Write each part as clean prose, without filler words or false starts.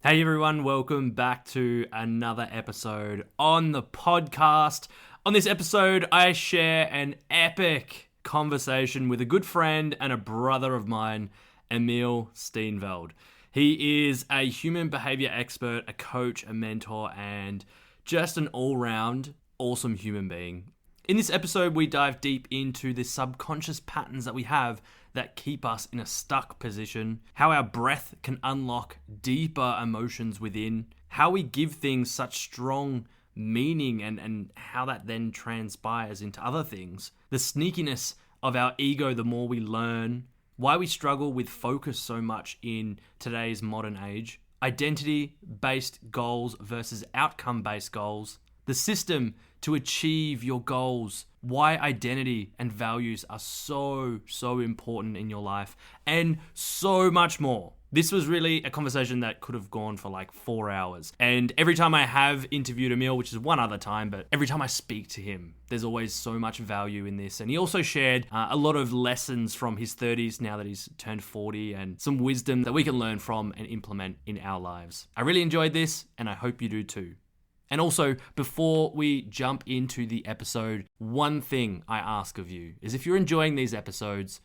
Hey everyone, welcome back to another episode on the podcast. On this episode, I share an epic conversation with a good friend and a brother of mine, Emil Steenveld. He is a human behavior expert, a coach, a mentor, and just an all-round awesome human being. In this episode, we dive deep into the subconscious patterns that we have that keep us in a stuck position, how our breath can unlock deeper emotions within, how we give things such strong meaning and how that then transpires into other things, the sneakiness of our ego the more we learn, why we struggle with focus so much in today's modern age, identity-based goals versus outcome-based goals, the system to achieve your goals, why identity and values are so important in your life, and so much more. This was really a conversation that could have gone for like 4 hours. And every time I have interviewed Emil, which is one other time, but every time I speak to him, there's always so much value in this. And he also shared a lot of lessons from his 30s now that he's turned 40 and some wisdom that we can learn from and implement in our lives. I really enjoyed this and I hope you do too. And also, before we jump into the episode, one thing I ask of you is if you're enjoying these episodes,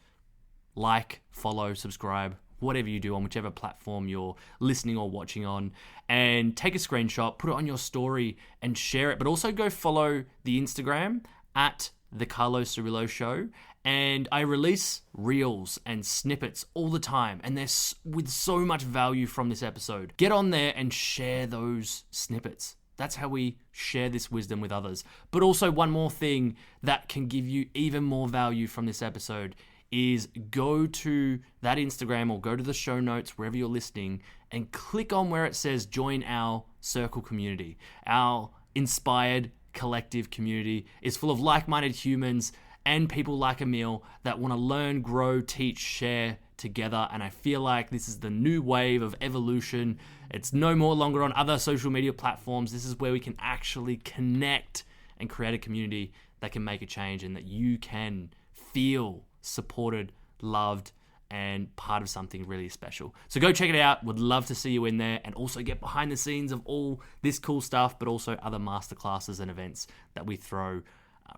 like, follow, subscribe, whatever you do on whichever platform you're listening or watching on, and take a screenshot, put it on your story and share it. But also go follow the Instagram at The Carlos Cirillo Show. And I release reels and snippets all the time, and there's with so much value from this episode. Get on there and share those snippets. That's how we share this wisdom with others. But also one more thing that can give you even more value from this episode is go to that Instagram or go to the show notes wherever you're listening and click on where it says join our circle community. Our inspired collective community is full of like-minded humans and people like Emil that want to learn, grow, teach, share together. And I feel like this is the new wave of evolution. It's no more longer on other social media platforms. This is where we can actually connect and create a community that can make a change and that you can feel supported, loved, and part of something really special. So go check it out. Would love to see you in there and also get behind the scenes of all this cool stuff, but also other masterclasses and events that we throw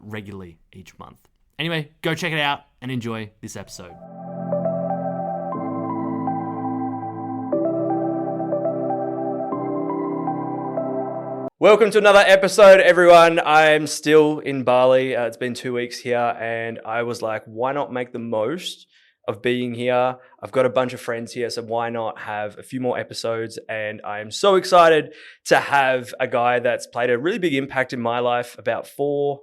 regularly each month. Anyway, go check it out and enjoy this episode. Welcome to another episode, everyone. I'm still in Bali. It's been 2 weeks here, and I was like, why not make the most of being here? I've got a bunch of friends here, so why not have a few more episodes? And I am so excited to have a guy that's played a really big impact in my life. About 4-5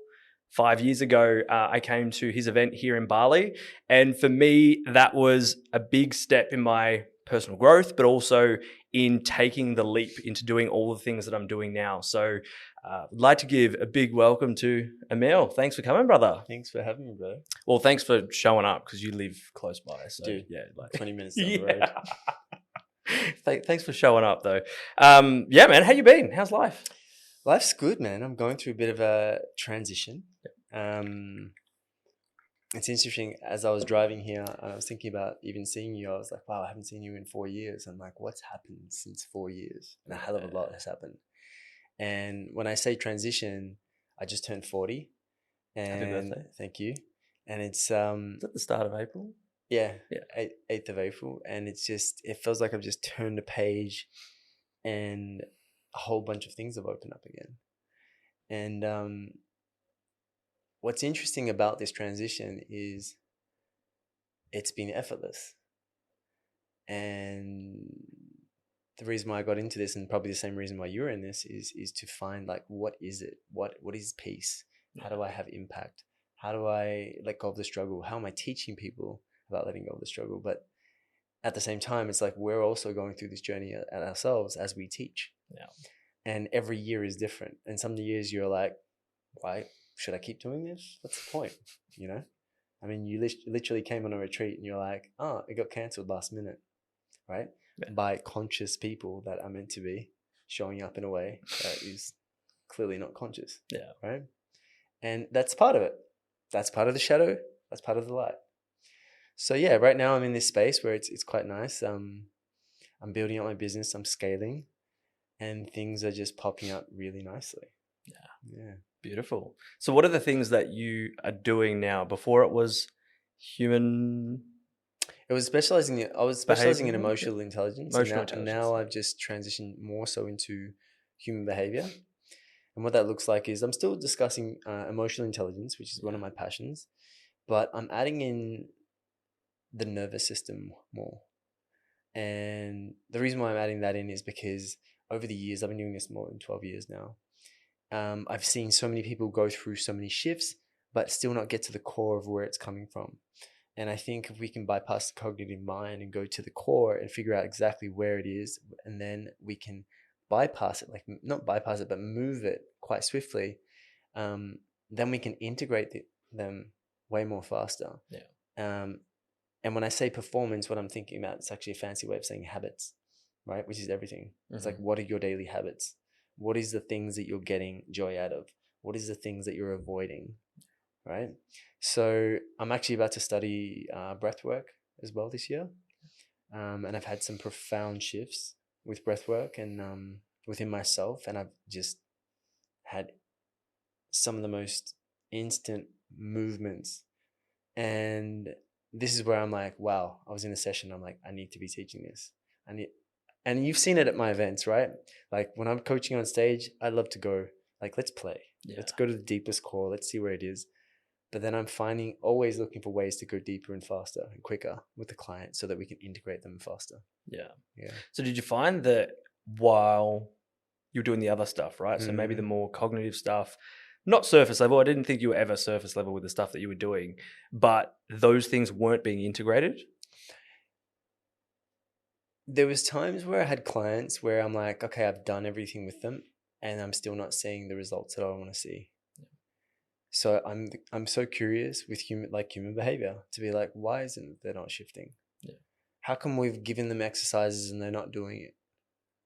years ago, I came to his event here in Bali, and for me, that was a big step in my personal growth, but also in taking the leap into doing all the things that I'm doing now. So I'd like to give a big welcome to Emil. Thanks for coming, brother. Thanks for having me, bro. Well, thanks for showing up because you live close by. So Dude, yeah, like 20 minutes down the road. Thanks for showing up though. Yeah, man, how you been? How's life? Life's good, man. I'm going through a bit of a transition. It's interesting, as I was driving here and I was thinking about even seeing you, I was like, wow, I haven't seen you in 4 years. I'm like, what's happened since 4 years? And a hell of a lot has happened. And when I say transition, I just turned 40. And Happy birthday. Thank you. And it's Is that the start of April? yeah. 8th of April. And it's just, it feels like I've just turned a page and a whole bunch of things have opened up again. And what's interesting about this transition is it's been effortless. And the reason why I got into this, and probably the same reason why you're in this, is to find like, what is it? What is peace? How do I have impact? How do I let go of the struggle? How am I teaching people about letting go of the struggle? But at the same time, it's like we're also going through this journey at ourselves as we teach. Yeah. And every year is different. And some years you're like, why should I keep doing this? What's the point? You know? I mean, you literally came on a retreat and you're like, oh, it got cancelled last minute, right? Yeah. By conscious people that are meant to be showing up in a way that is clearly not conscious. Yeah. Right? And that's part of it. That's part of the shadow. That's part of the light. So yeah, right now I'm in this space where it's quite nice. I'm building up my business, I'm scaling, and things are just popping up really nicely. Yeah. Beautiful. So what are the things that you are doing now? Before it was human I was specializing in Behavioural? emotional intelligence, Emotional and intelligence, now yeah. I've just transitioned more so into human behavior. And what that looks like is I'm still discussing emotional intelligence, which is one of my passions, but I'm adding in the nervous system more. And the reason why I'm adding that in is because over the years, I've been doing this more than 12 years now. I've seen so many people go through so many shifts, but still not get to the core of where it's coming from. And I think if we can bypass the cognitive mind and go to the core and figure out exactly where it is, and then we can bypass it, like not bypass it, but move it quite swiftly, then we can integrate them way more faster. Yeah. And when I say performance, what I'm thinking about, it's actually a fancy way of saying habits, right? Which is everything. It's like, what are your daily habits? What is the things that you're getting joy out of? What is the things that you're avoiding, right? So I'm actually about to study breath work as well this year. And I've had some profound shifts with breath work and within myself. And I've just had some of the most instant movements. And this is where I'm like, wow, I was in a session. I'm like, I need to be teaching this. And you've seen it at my events, right? Like when I'm coaching on stage, I love to go like, let's play. Yeah. Let's go to the deepest core. Let's see where it is. But then I'm always looking for ways to go deeper and faster and quicker with the client so that we can integrate them faster. Yeah. Yeah. So did you find that while you were doing the other stuff, right? So maybe the more cognitive stuff, not surface level. I didn't think you were ever surface level with the stuff that you were doing, but those things weren't being integrated. There was times where I had clients where I'm like, okay, I've done everything with them and I'm still not seeing the results that I want to see. So I'm so curious with human behavior to be like, why isn't it they're not shifting? Yeah. How come we've given them exercises and they're not doing it?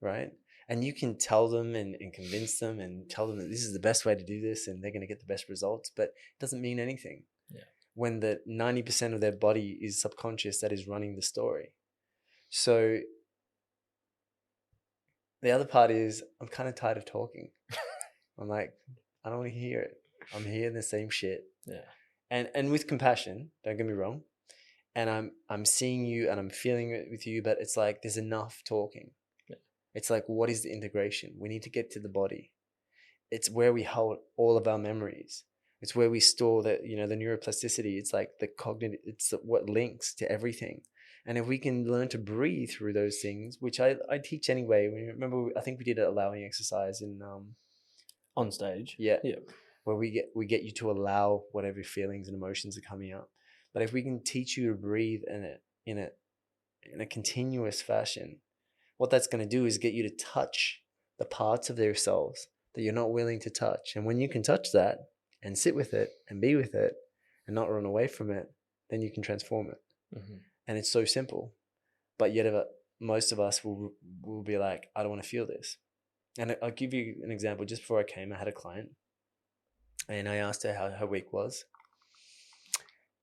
Right? And you can tell them and convince them and tell them that this is the best way to do this and they're going to get the best results, but it doesn't mean anything. Yeah. When the 90% of their body is subconscious that is running the story. So the other part is I'm kind of tired of talking. I'm like, I don't want to hear it. I'm hearing the same shit. Yeah. And with compassion, don't get me wrong. And I'm seeing you and I'm feeling it with you, but it's like there's enough talking. Yeah. It's like, what is the integration? We need to get to the body. It's where we hold all of our memories. It's where we store the neuroplasticity. It's like the cognitive, it's what links to everything. And if we can learn to breathe through those things, which I teach anyway. Remember, I think we did an allowing exercise in on stage. Yeah. Yeah. Where we get you to allow whatever feelings and emotions are coming up. But if we can teach you to breathe in a continuous fashion, what that's going to do is get you to touch the parts of themselves that you're not willing to touch. And when you can touch that and sit with it and be with it and not run away from it, then you can transform it. Mm-hmm. And it's so simple. But yet most of us will be like, I don't want to feel this. And I'll give you an example. Just before I came, I had a client and I asked her how her week was.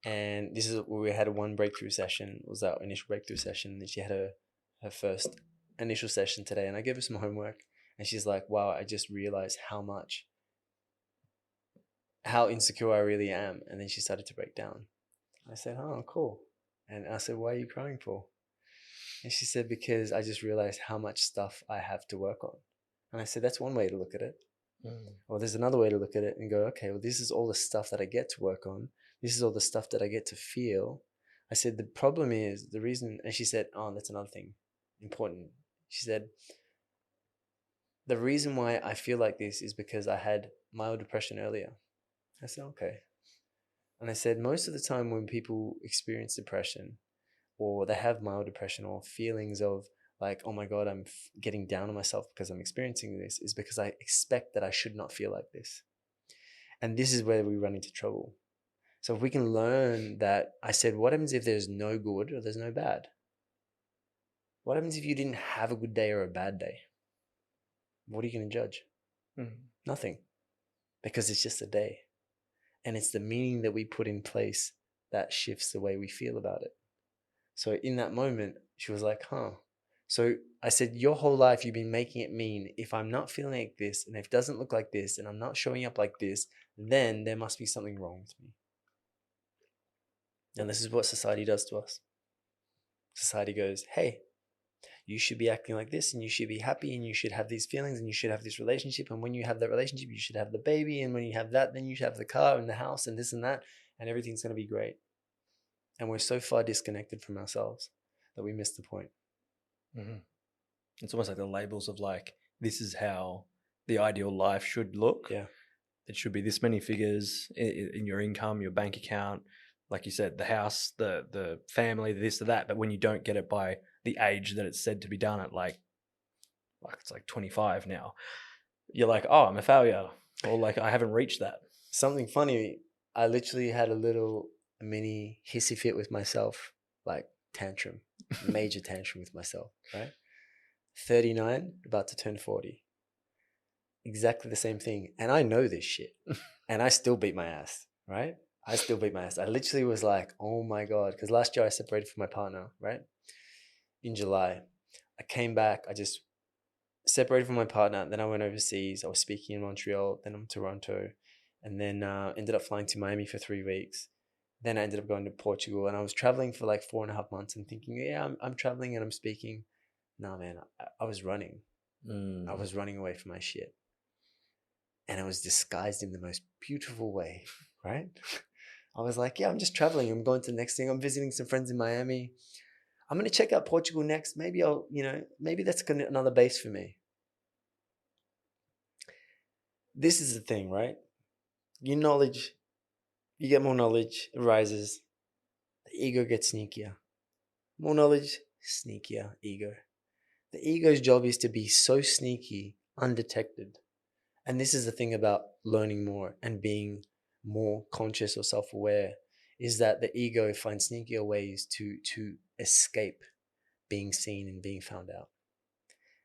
And this is where we had one breakthrough session. It was our initial breakthrough session. And she had her first initial session today. And I gave her some homework. And she's like, wow, I just realized how insecure I really am. And then she started to break down. I said, oh, cool. And I said, why are you crying for? And she said, because I just realized how much stuff I have to work on. And I said, that's one way to look at it. Or there's another way to look at it and go, okay, well, this is all the stuff that I get to work on. This is all the stuff that I get to feel. I said, the problem is the reason, and she said, oh, that's another thing important. She said, the reason why I feel like this is because I had mild depression earlier. I said, okay. And I said, most of the time when people experience depression or they have mild depression or feelings of like, oh my God, I'm getting down on myself because I'm experiencing this, is because I expect that I should not feel like this. And this is where we run into trouble. So if we can learn that, I said, what happens if there's no good or there's no bad? What happens if you didn't have a good day or a bad day? What are you going to judge? Nothing. Because it's just a day. And it's the meaning that we put in place that shifts the way we feel about it. So in that moment, she was like, huh. So I said, your whole life you've been making it mean if I'm not feeling like this and if it doesn't look like this and I'm not showing up like this, then there must be something wrong with me. And this is what society does to us. Society goes, hey, you should be acting like this and you should be happy and you should have these feelings and you should have this relationship. And when you have that relationship, you should have the baby. And when you have that, then you should have the car and the house and this and that. And everything's going to be great. And we're so far disconnected from ourselves that we miss the point. Mm-hmm. It's almost like the labels of like, this is how the ideal life should look. Yeah. It should be this many figures in your income, your bank account, like you said, the house, the family, this or that. But when you don't get it by the age that it's said to be done at, like it's like 25 now, you're like, oh, I'm a failure, or like I haven't reached that. Something funny, I literally had a little mini hissy fit with myself, like tantrum, major tantrum with myself, right? 39, about to turn 40. Exactly the same thing. And I know this shit. And I still beat my ass, right? I still beat my ass. I literally was like, oh my God. Because last year I separated from my partner, right? In July. I came back. I just separated from my partner. Then I went overseas. I was speaking in Montreal. Then I'm Toronto. And then ended up flying to Miami for 3 weeks. Then I ended up going to Portugal. And I was traveling for like 4.5 months and thinking, yeah, I'm traveling and I'm speaking. No, man, I was running. I was running away from my shit. And it was disguised in the most beautiful way, right? I was like, yeah, I'm just traveling. I'm going to the next thing. I'm visiting some friends in Miami. I'm going to check out Portugal next. Maybe maybe that's another base for me. This is the thing, right? You get more knowledge, it rises. The ego gets sneakier. More knowledge, sneakier ego. The ego's job is to be so sneaky, undetected. And this is the thing about learning more and being more conscious or self-aware, is that the ego finds sneakier ways to escape being seen and being found out.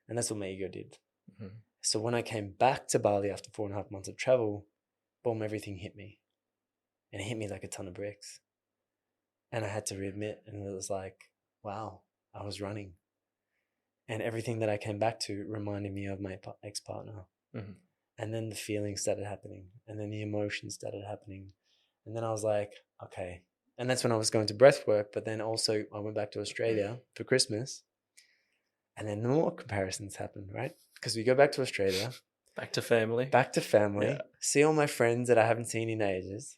And that's what my ego did. Mm-hmm. So when I came back to Bali after 4.5 months of travel, boom, everything hit me. And it hit me like a ton of bricks. And I had to readmit, and it was like, wow, I was running. And everything that I came back to reminded me of my ex-partner. Mm-hmm. And then the feelings started happening. And then the emotions started happening. And then I was like, okay. And that's when I was going to breath work. But then also I went back to Australia for Christmas. And then more comparisons happened, right? Because we go back to Australia. Back to family. Yeah. See all my friends that I haven't seen in ages.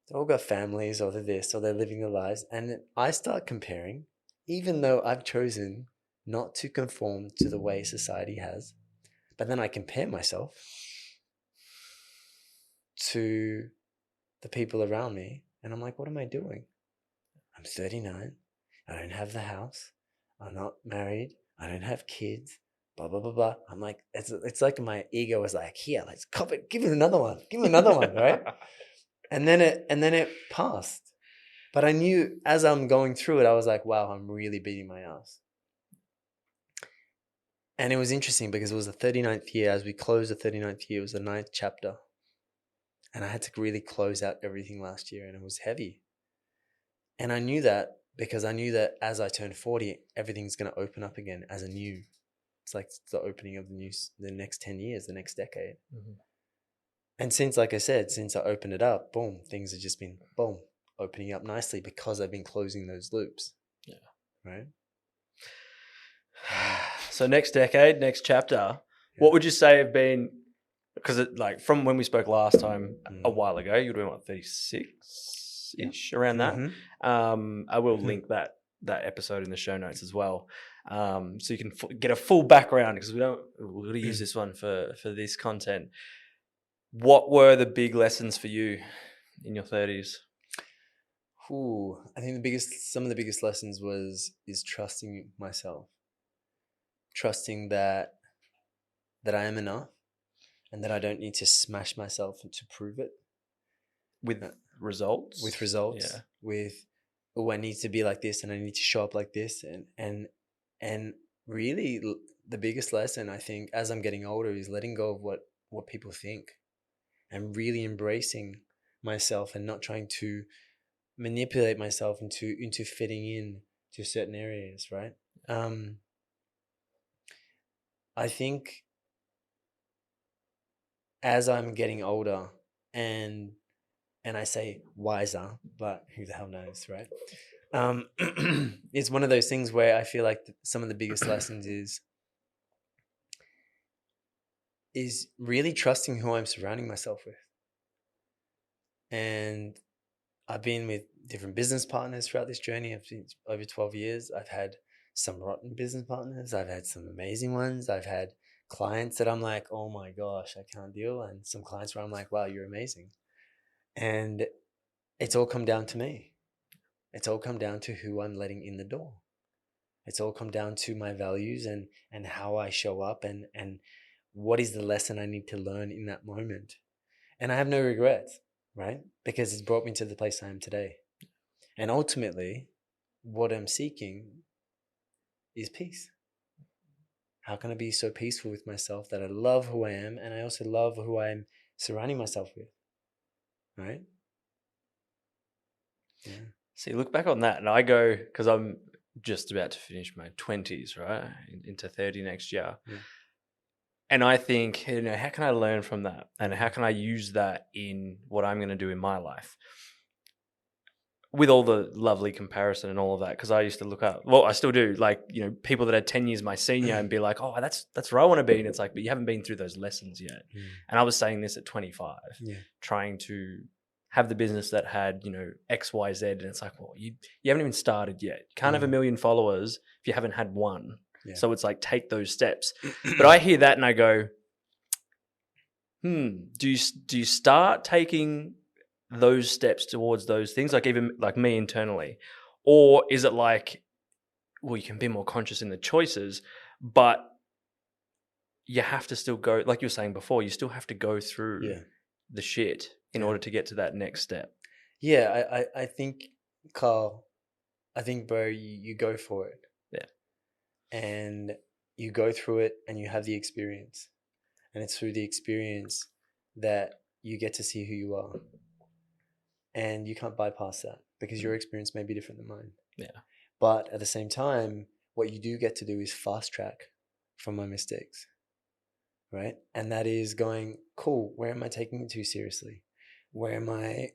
They all got families, or they're this, or they're living their lives. And I start comparing, even though I've chosen not to conform to the way society has. But then I compare myself to the people around me. And I'm like, what am I doing? I'm 39. I don't have the house. I'm not married. I don't have kids. Blah, blah, blah, blah. I'm like, it's like my ego was like, here, let's cop it. Give me another one. Give me another one, right? And then it passed. But I knew as I'm going through it, I was like, wow, I'm really beating my ass. And it was interesting because it was the 39th year. As we closed the 39th year, it was the 9th chapter. And I had to really close out everything last year, and it was heavy. And I knew that because I knew that as I turned 40, everything's going to open up again as a new. It's like the opening of the next 10 years, the next decade. Mm-hmm. And since, like I said, since I opened it up, boom, things have just been, boom, opening up nicely because I've been closing those loops. Yeah. Right? So next decade, next chapter, what would you say have been, because like from when we spoke last time a while ago, you would have been what, 36-ish, around that. Mm-hmm. I will link that episode in the show notes as well, so you can get a full background, because we're going to use this one for this content. What were the big lessons for you in your 30s? I think some of the biggest lessons is trusting myself. Trusting that I am enough and that I don't need to smash myself to prove it. With results? With results. Yeah. With, I need to be like this and I need to show up like this. And really the biggest lesson, I think, as I'm getting older, is letting go of what people think and really embracing myself and not trying to manipulate myself into fitting in to certain areas, right? I think as I'm getting older and I say wiser, but who the hell knows, right? It's one of those things where I feel like some of the biggest lessons is really trusting who I'm surrounding myself with. And I've been with different business partners throughout this journey. I've been over 12 years. I've had some rotten business partners. I've had some amazing ones. I've had clients that I'm like, oh my gosh, I can't deal. And some clients where I'm like, wow, you're amazing. And it's all come down to me. It's all come down to who I'm letting in the door. It's all come down to my values and how I show up and what is the lesson I need to learn in that moment. And I have no regrets, right? Because it's brought me to the place I am today. And ultimately, what I'm seeking is peace. How can I be so peaceful with myself that I love who I am and I also love who I'm surrounding myself with, right? Yeah. So you look back on that and I go, because I'm just about to finish my 20s, right? Into 30 next year. Yeah. And I think, how can I learn from that? And how can I use that in what I'm going to do in my life? With all the lovely comparison and all of that, because I used to look up, well, I still do, like, people that are 10 years my senior and be like, oh, that's where I want to be. And it's like, but you haven't been through those lessons yet. And I was saying this at 25, trying to have the business that had, X, Y, Z. And it's like, well, you haven't even started yet. You can't have 1 million followers if you haven't had one. Yeah. So it's like, take those steps. But I hear that and I go, do you start taking those steps towards those things, like even like me internally? Or is it like, well, you can be more conscious in the choices, but you have to still go, like you were saying before, you still have to go through the shit in order to get to that next step. Yeah, I think, Carl, bro, you go for it. Yeah. And you go through it and you have the experience. And it's through the experience that you get to see who you are. And you can't bypass that because your experience may be different than mine. Yeah. But at the same time, what you do get to do is fast track from my mistakes, right? And that is going, cool, where am I taking it too seriously? Where am I,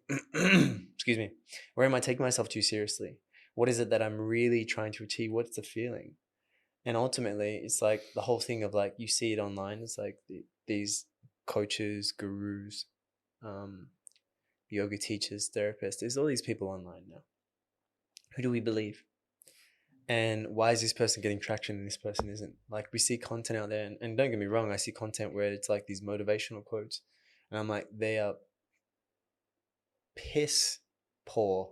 excuse me, where am I taking myself too seriously? What is it that I'm really trying to achieve? What's the feeling? And ultimately, it's like the whole thing of like, you see it online. It's like these coaches, gurus, yoga teachers, therapists. There's all these people online now. Who do we believe? And why is this person getting traction and this person isn't? Like, we see content out there, and don't get me wrong, I see content where it's like these motivational quotes. And I'm like, they are piss poor,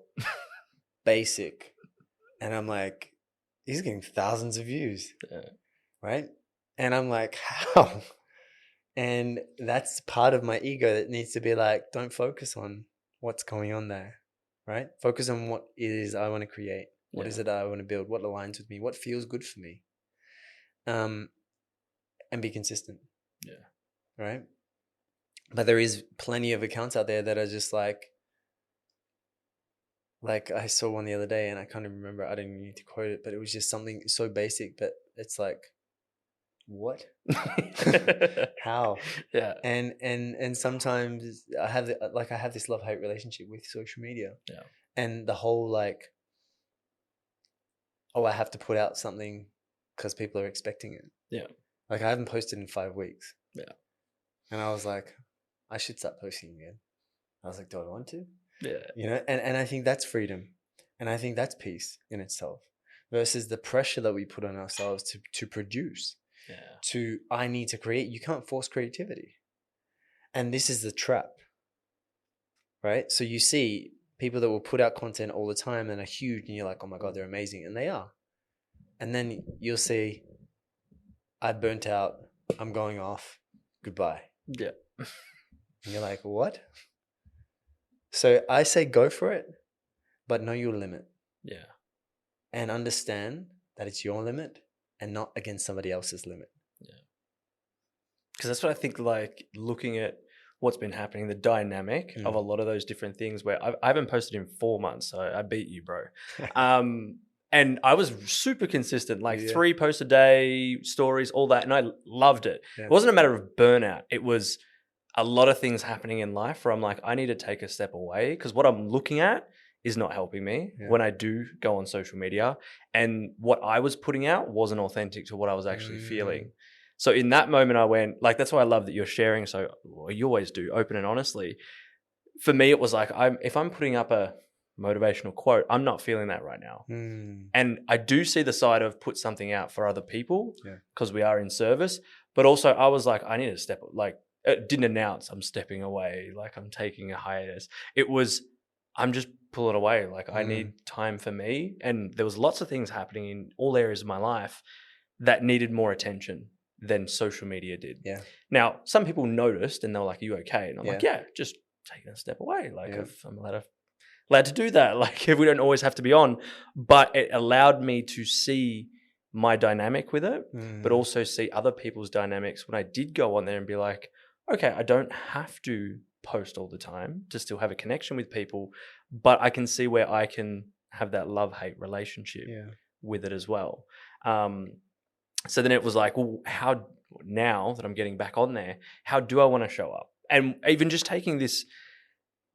basic. And I'm like, he's getting thousands of views, right? And I'm like, how? And that's part of my ego that needs to be like, don't focus on what's going on there, right? Focus on what it is I want to create. What is it that I want to build? What aligns with me? What feels good for me? And be consistent. Yeah. Right? But there is plenty of accounts out there that are just like I saw one the other day and I can't even remember. I didn't even need to quote it, but it was just something so basic, but it's like, what? How? Yeah. And sometimes I have this love-hate relationship with social media. Yeah. And the whole like, oh, I have to put out something because people are expecting it. Yeah. Like, I haven't posted in 5 weeks. Yeah. And I was like, I should start posting again. I was like, do I want to? Yeah. And I think that's freedom. And I think that's peace in itself versus the pressure that we put on ourselves to produce. Yeah. I need to create. You can't force creativity. And this is the trap, right? So you see people that will put out content all the time and are huge and you're like, oh my God, they're amazing. And they are. And then you'll see, I burnt out. I'm going off. Goodbye. Yeah. And you're like, what? So I say go for it, but know your limit. Yeah. And understand that it's your limit and not against somebody else's limit. Yeah. Because that's what I think, like, looking at what's been happening, the dynamic of a lot of those different things where I haven't posted in 4 months, so I beat you, bro. And I was super consistent, like Yeah. 3 posts a day, stories, all that. And I loved it. Yeah. It wasn't a matter of burnout. It was a lot of things happening in life where I'm like, I need to take a step away because what I'm looking at is not helping me Yeah. when I do go on social media. And what I was putting out wasn't authentic to what I was actually feeling. So in that moment, I went, like, that's why I love that you're sharing. So well, you always do, open and honestly. For me, it was like, if I'm putting up a motivational quote, I'm not feeling that right now. And I do see the side of put something out for other people because we are in service. But also I was like, I need to step, like, it didn't announce I'm stepping away, like I'm taking a hiatus. It was, I'm just pulling away. Like I need time for me. And there was lots of things happening in all areas of my life that needed more attention than social media did. Yeah. Now, some people noticed and they were like, are you okay? And I'm like, yeah, just taking a step away. Like if I'm allowed to do that. Like if we don't always have to be on, but it allowed me to see my dynamic with it, but also see other people's dynamics when I did go on there and be like, okay, I don't have to post all the time to still have a connection with people, but I can see where I can have that love-hate relationship with it as well. So then it was like, well, how, now that I'm getting back on there, how do I want to show up? And even just taking this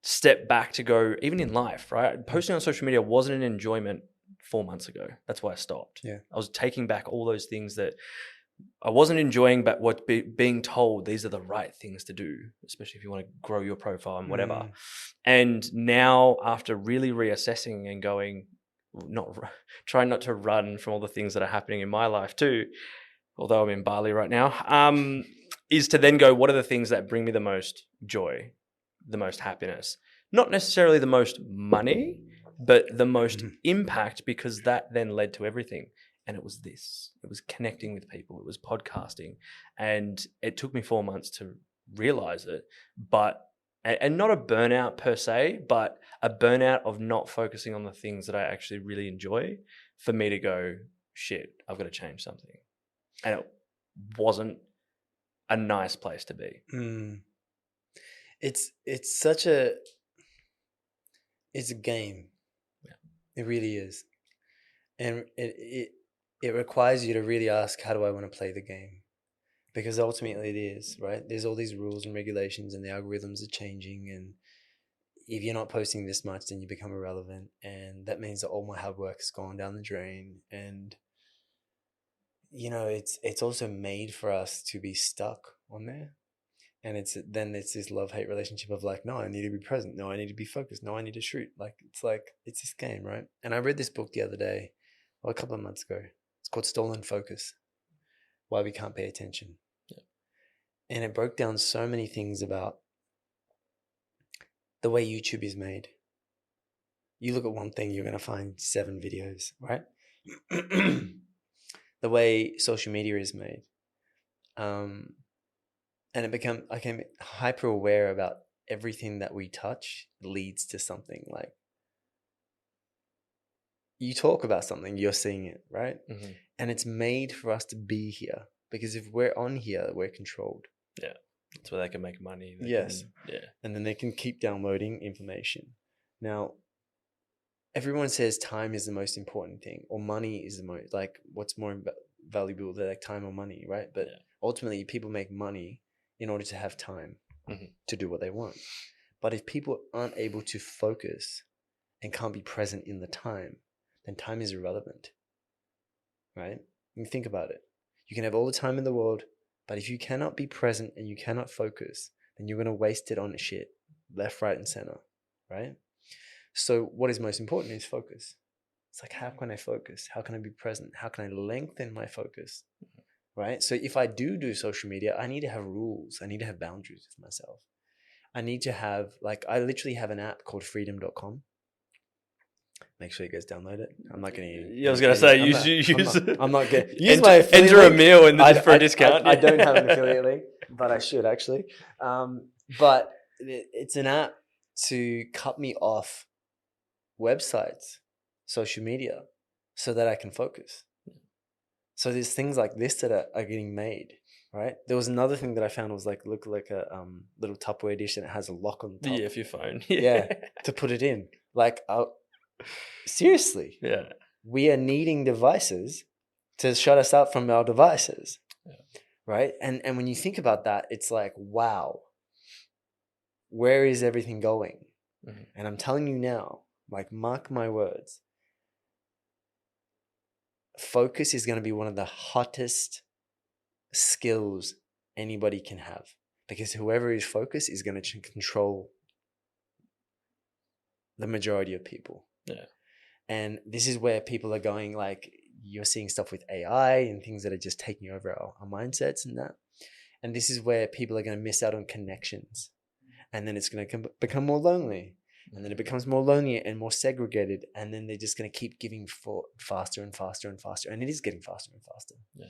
step back to go, even in life, right? Posting on social media wasn't an enjoyment 4 months ago. That's why I stopped. Yeah. I was taking back all those things that I wasn't enjoying, but being told these are the right things to do, especially if you want to grow your profile and whatever. And now after really reassessing and going, trying not to run from all the things that are happening in my life too, although I'm in Bali right now, is to then go, what are the things that bring me the most joy, the most happiness? Not necessarily the most money, but the most impact, because that then led to everything. And it was this. It was connecting with people. It was podcasting. And it took me 4 months to realize it. But, and not a burnout per se, but a burnout of not focusing on the things that I actually really enjoy, for me to go, shit, I've got to change something. And it wasn't a nice place to be. It's a game. It really is. And it requires you to really ask, how do I want to play the game? Because ultimately it is, right? There's all these rules and regulations and the algorithms are changing, and if you're not posting this much, then you become irrelevant, and that means that all my hard work has gone down the drain. And you know, it's also made for us to be stuck on there. And it's this love-hate relationship of like, no, I need to be present. No, I need to be focused. No, I need to shoot. Like, it's this game, right? And I read this book the other day, or a couple of months ago. It's called Stolen Focus, Why We Can't Pay Attention. And it broke down so many things about the way YouTube is made. You look at one thing, you're going to find 7 videos, right? The way social media is made. And I became hyper aware about everything that we touch leads to something. Like, you talk about something, you're seeing it, right? And it's made for us to be here, because if we're on here, we're controlled. Yeah, that's where they can make money. And then they can keep downloading information. Now, everyone says time is the most important thing, or money is the most, like, what's more valuable than like time or money, right? But ultimately, people make money in order to have time to do what they want. But if people aren't able to focus and can't be present in the time, then time is irrelevant, right? You think about it. You can have all the time in the world, but if you cannot be present and you cannot focus, then you're going to waste it on shit, left, right, and center, right? So what is most important is focus. It's like, how can I focus? How can I be present? How can I lengthen my focus? Right? So if I do social media, I need to have rules. I need to have boundaries with myself. I need to have, like, I literally have an app called freedom.com. Make sure you guys download it. I'm not going to. Yeah, I was going to say, I'm not going to use my affiliate enter a link. meal for a discount. I don't have an affiliate link, but I should actually. But it's an app to cut me off websites, social media, so that I can focus. So there's things like this that are getting made, right? There was another thing that I found was look like a little Tupperware dish, and it has a lock on the top. For your phone. Yeah, to put it in. Like, seriously. Yeah. we are needing devices to shut us out from our devices. Yeah. Right? And when you think about that, it's like, wow, where is everything going? Mhm. And I'm telling you now, like, mark my words, focus is going to be one of the hottest skills anybody can have, because whoever is focused is going to control the majority of people. Yeah. And this is where people are going, like, you're seeing stuff with AI and things that are just taking over our mindsets and that. And this is where people are going to miss out on connections. And then it's going to become more lonely. And then it becomes more lonely and more segregated. And then they're just going to keep giving for faster and faster and faster. And it is getting faster and faster. Yeah.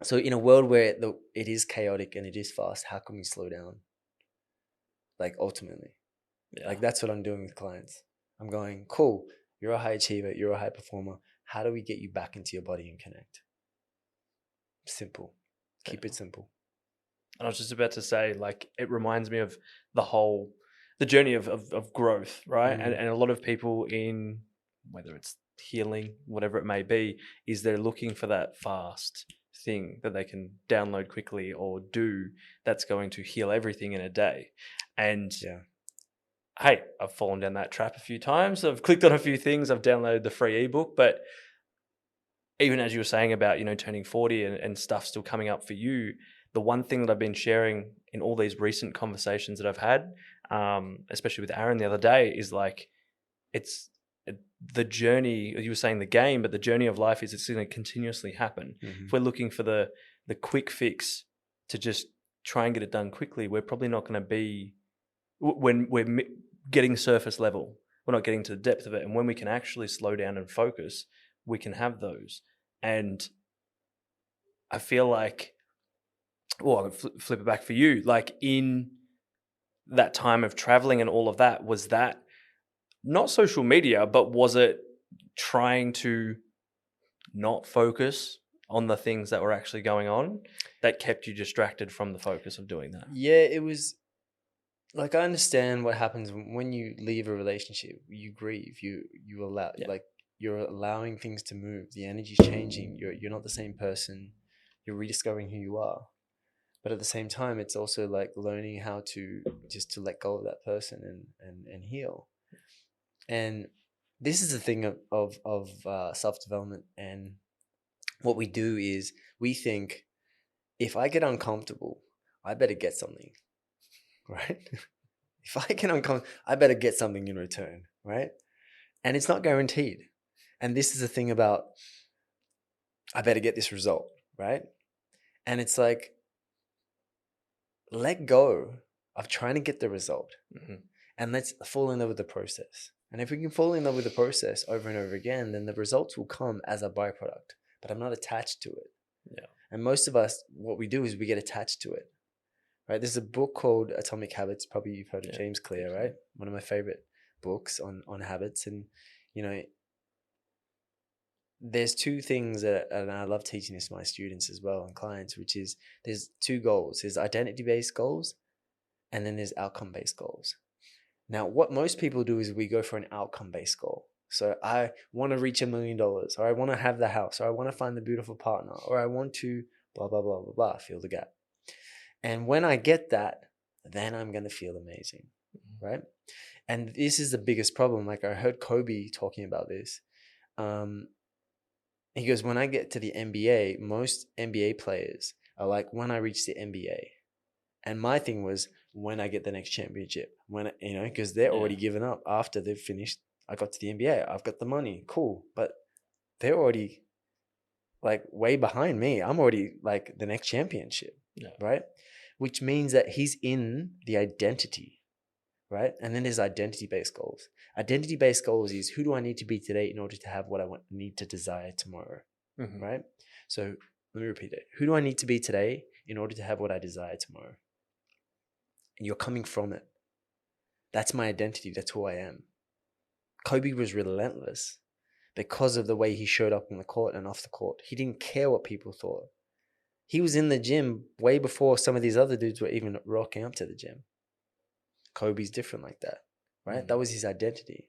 So in a world where it is chaotic and it is fast, how can we slow down? Like, ultimately. Yeah. Like, that's what I'm doing with clients. I'm going, cool, you're a high achiever, you're a high performer. How do we get you back into your body and connect? Simple. Keep it simple. And I was just about to say, like, it reminds me of the journey of growth, right? Mm. And a lot of people in, whether it's healing, whatever it may be, is they're looking for that fast thing that they can download quickly or do that's going to heal everything in a day. And Yeah. hey, I've fallen down that trap a few times. I've clicked on a few things. I've downloaded the free ebook, but even as you were saying about, turning 40 and stuff still coming up for you, the one thing that I've been sharing in all these recent conversations that I've had, especially with Aaron the other day, is like, the journey, you were saying the game, but the journey of life is it's going to continuously happen. Mm-hmm. If we're looking for the quick fix to just try and get it done quickly, we're probably not going to be, when we're getting surface level, we're not getting to the depth of it. And when we can actually slow down and focus, we can have those. And I feel like, I'll flip it back for you. Like, in that time of traveling and all of that, was that not social media, but was it trying to not focus on the things that were actually going on that kept you distracted from the focus of doing that? Yeah, it was like, I understand what happens when you leave a relationship. You grieve. You allow, like, you're allowing things to move. The energy's changing. You're not the same person. You're rediscovering who you are. But at the same time, it's also like learning how to just to let go of that person and heal. And this is the thing of self-development. And what we do is we think, if I get uncomfortable, I better get something, right? If I get uncomfortable, I better get something in return, right? And it's not guaranteed. And this is the thing about, I better get this result, right? And it's like, let go of trying to get the result. Mm-hmm. And let's fall in love with the process. And if we can fall in love with the process over and over again, then the results will come as a byproduct. But I'm not attached to it. Yeah. And most of us, what we do is we get attached to it. Right? There's a book called Atomic Habits. Probably you've heard of James Clear, right? One of my favorite books on habits. And, there's two things and I love teaching this to my students as well and clients, which is, there's two goals. There's identity-based goals, and then there's outcome-based goals. Now, what most people do is we go for an outcome-based goal. So I want to reach $1 million, or I want to have the house, or I want to find the beautiful partner, or I want to blah, blah, blah, blah, blah, fill the gap. And when I get that, then I'm going to feel amazing, right? And this is the biggest problem. Like, I heard Kobe talking about this. He goes, when I get to the NBA, most NBA players are like, when I reach the NBA. And my thing was, when I get the next championship, because they're already given up after they've finished. I got to the NBA. I've got the money. Cool. But they're already like way behind me. I'm already like the next championship. Yeah. Right. Which means that he's in the identity. Right. And then there's identity-based goals. Identity-based goals is, who do I need to be today in order to have what I need to desire tomorrow? Mm-hmm. Right. So let me repeat it. Who do I need to be today in order to have what I desire tomorrow? And you're coming from it. That's my identity. That's who I am. Kobe was relentless because of the way he showed up on the court and off the court. He didn't care what people thought. He was in the gym way before some of these other dudes were even rocking up to the gym. Kobe's different like that, right? That was his identity.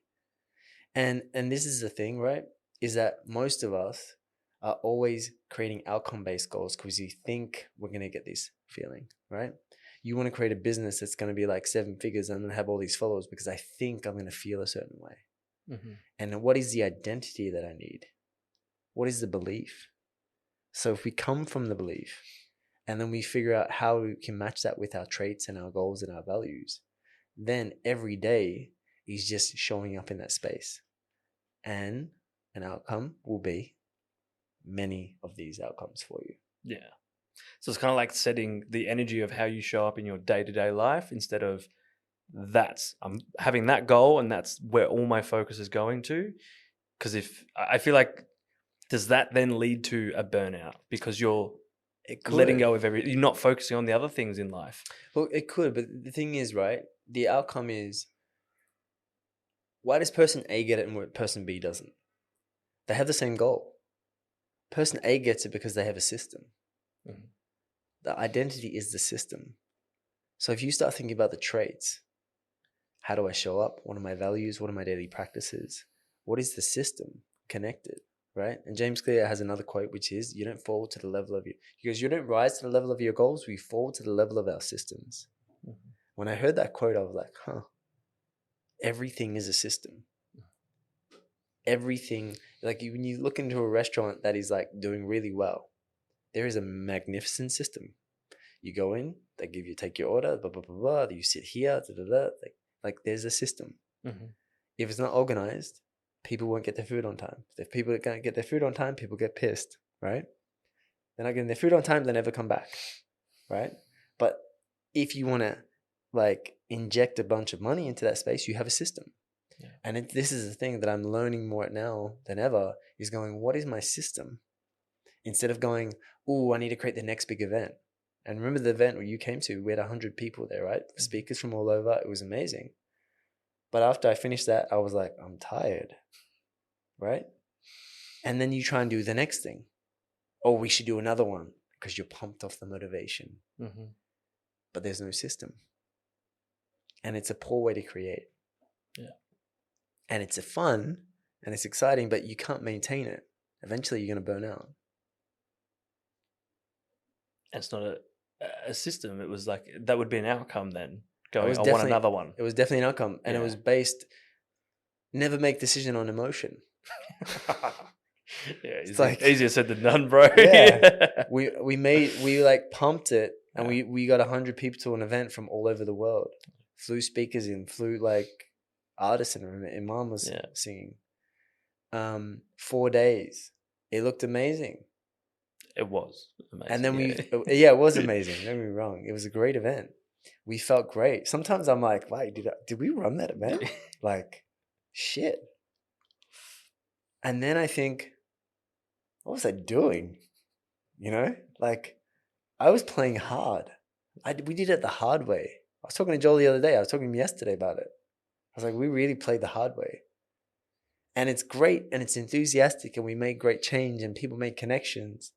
And this is the thing, right? is that most of us are always creating outcome-based goals because you think we're going to get this feeling, right? You want to create a business that's going to be like 7 figures and I'm going to have all these followers because I think I'm going to feel a certain way. Mm-hmm. And what is the identity that I need? What is the belief? So if we come from the belief and then we figure out how we can match that with our traits and our goals and our values, then every day is just showing up in that space. And an outcome will be many of these outcomes for you. Yeah. So it's kind of like setting the energy of how you show up in your day-to-day life instead of I'm having that goal and that's where all my focus is going to. Because if I feel like, does that then lead to a burnout because you're letting go of you're not focusing on the other things in life? Well, it could, but the thing is, right? The outcome is, why does person A get it and person B doesn't? They have the same goal. Person A gets it because they have a system. Mm-hmm. The identity is the system. So if you start thinking about the traits, how do I show up? What are my values? What are my daily practices? What is the system connected, right? And James Clear has another quote, which is, you don't fall to the level of you don't rise to the level of your goals, we fall to the level of our systems. Mm-hmm. When I heard that quote, I was like, everything is a system. Everything, like when you look into a restaurant that is like doing really well, there is a magnificent system. You go in, they take your order, blah, blah, blah, blah, you sit here, da, da, da. Like there's a system. Mm-hmm. If it's not organized, people won't get their food on time. If people can't get their food on time, people get pissed, right? They're not getting their food on time, they never come back, right? But if you want to like inject a bunch of money into that space, you have a system. Yeah. And this is the thing that I'm learning more now than ever is going, what is my system? Instead of going, I need to create the next big event. And remember the event where you came to, we had 100 people there, right? Speakers from all over. It was amazing. But after I finished that, I was like, I'm tired, right? And then you try and do the next thing. Oh, we should do another one because you're pumped off the motivation. Mm-hmm. But there's no system. And it's a poor way to create. Yeah. And it's a fun and it's exciting, but you can't maintain it. Eventually you're going to burn out. It's not a system. It was like, that would be an outcome then. Going, I want another one. It was definitely an outcome. And it was based, never make decision on emotion. Yeah, it's like easier said than done, bro. Yeah. we like pumped it and we got 100 people to an event from all over the world. Flew speakers in, flew like artists in. Imam was singing. 4 days. It looked amazing. It was amazing. And then it was amazing. Don't get me wrong. It was a great event. We felt great. Sometimes I'm like, wait, did we run that event? Like, shit. And then I think, what was I doing? You know, like I was playing hard. We did it the hard way. I was talking to Joel the other day. I was talking to him yesterday about it. I was like, we really played the hard way. And it's great and it's enthusiastic and we made great change and people made connections.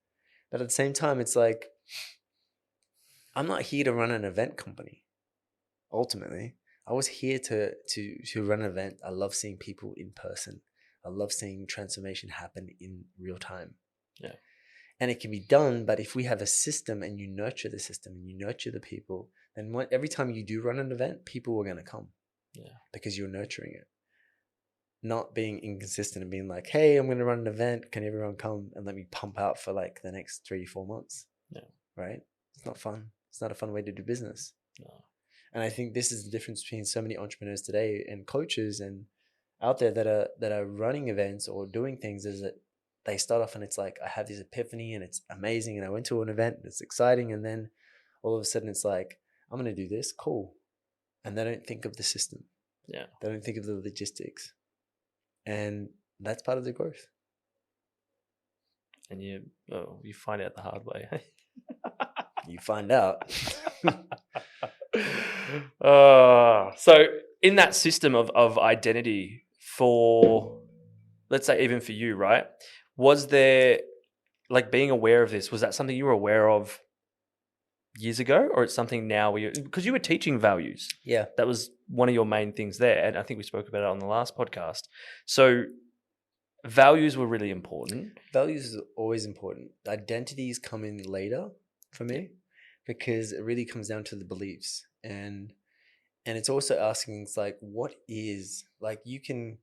But at the same time, it's like, I'm not here to run an event company. Ultimately, I was here to run an event. I love seeing people in person. I love seeing transformation happen in real time. Yeah. And it can be done, but if we have a system and you nurture the system and you nurture the people, then every time you do run an event, people are going to come. Yeah. Because you're nurturing it. Not being inconsistent and being like, hey, I'm going to run an event. Can everyone come and let me pump out for like the next 3-4 months? Yeah. Right? It's not fun. It's not a fun way to do business. No. And I think this is the difference between so many entrepreneurs today and coaches and out there that are running events or doing things, is that they start off and it's like, I have this epiphany and it's amazing. And I went to an event and it's exciting. And then all of a sudden it's like, I'm going to do this. Cool. And they don't think of the system. Yeah. They don't think of the logistics. And that's part of the growth. And you find out the hard way. You find out. So in that system of identity for, let's say even for you, right? Was there, like being aware of this, was that something you were aware of years ago, or it's something now because you were teaching values? Yeah. That was one of your main things there. And I think we spoke about it on the last podcast. So values were really important. Values is always important. Identities come in later for me because it really comes down to the beliefs. And it's also asking, it's like, what is, like, you can,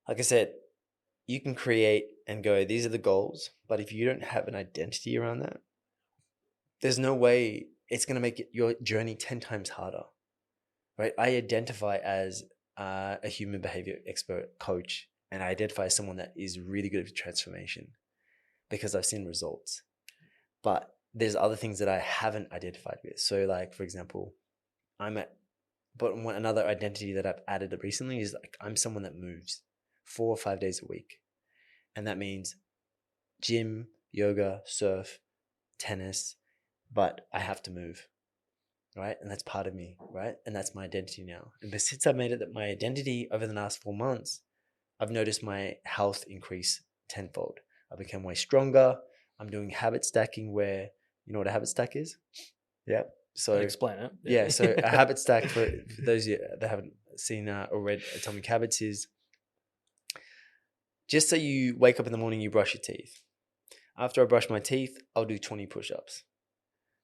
like I said, you can create and go, these are the goals, but if you don't have an identity around that, there's no way it's going to make your journey 10 times harder, right? I identify as a human behavior expert coach, and I identify as someone that is really good at transformation because I've seen results. But there's other things that I haven't identified with. So, like, for example, another identity that I've added recently is like, I'm someone that moves 4 or 5 days a week. And that means gym, yoga, surf, tennis, but I have to move, right? And that's part of me, right? And that's my identity now. And but since I made it my identity over the last 4 months, I've noticed my health increase tenfold. I become way stronger. I'm doing habit stacking where, you know what a habit stack is? Yeah. So explain it. Yeah. So a habit stack for those of you that haven't seen or read Atomic Habits is just so you wake up in the morning, you brush your teeth. After I brush my teeth, I'll do 20 push-ups.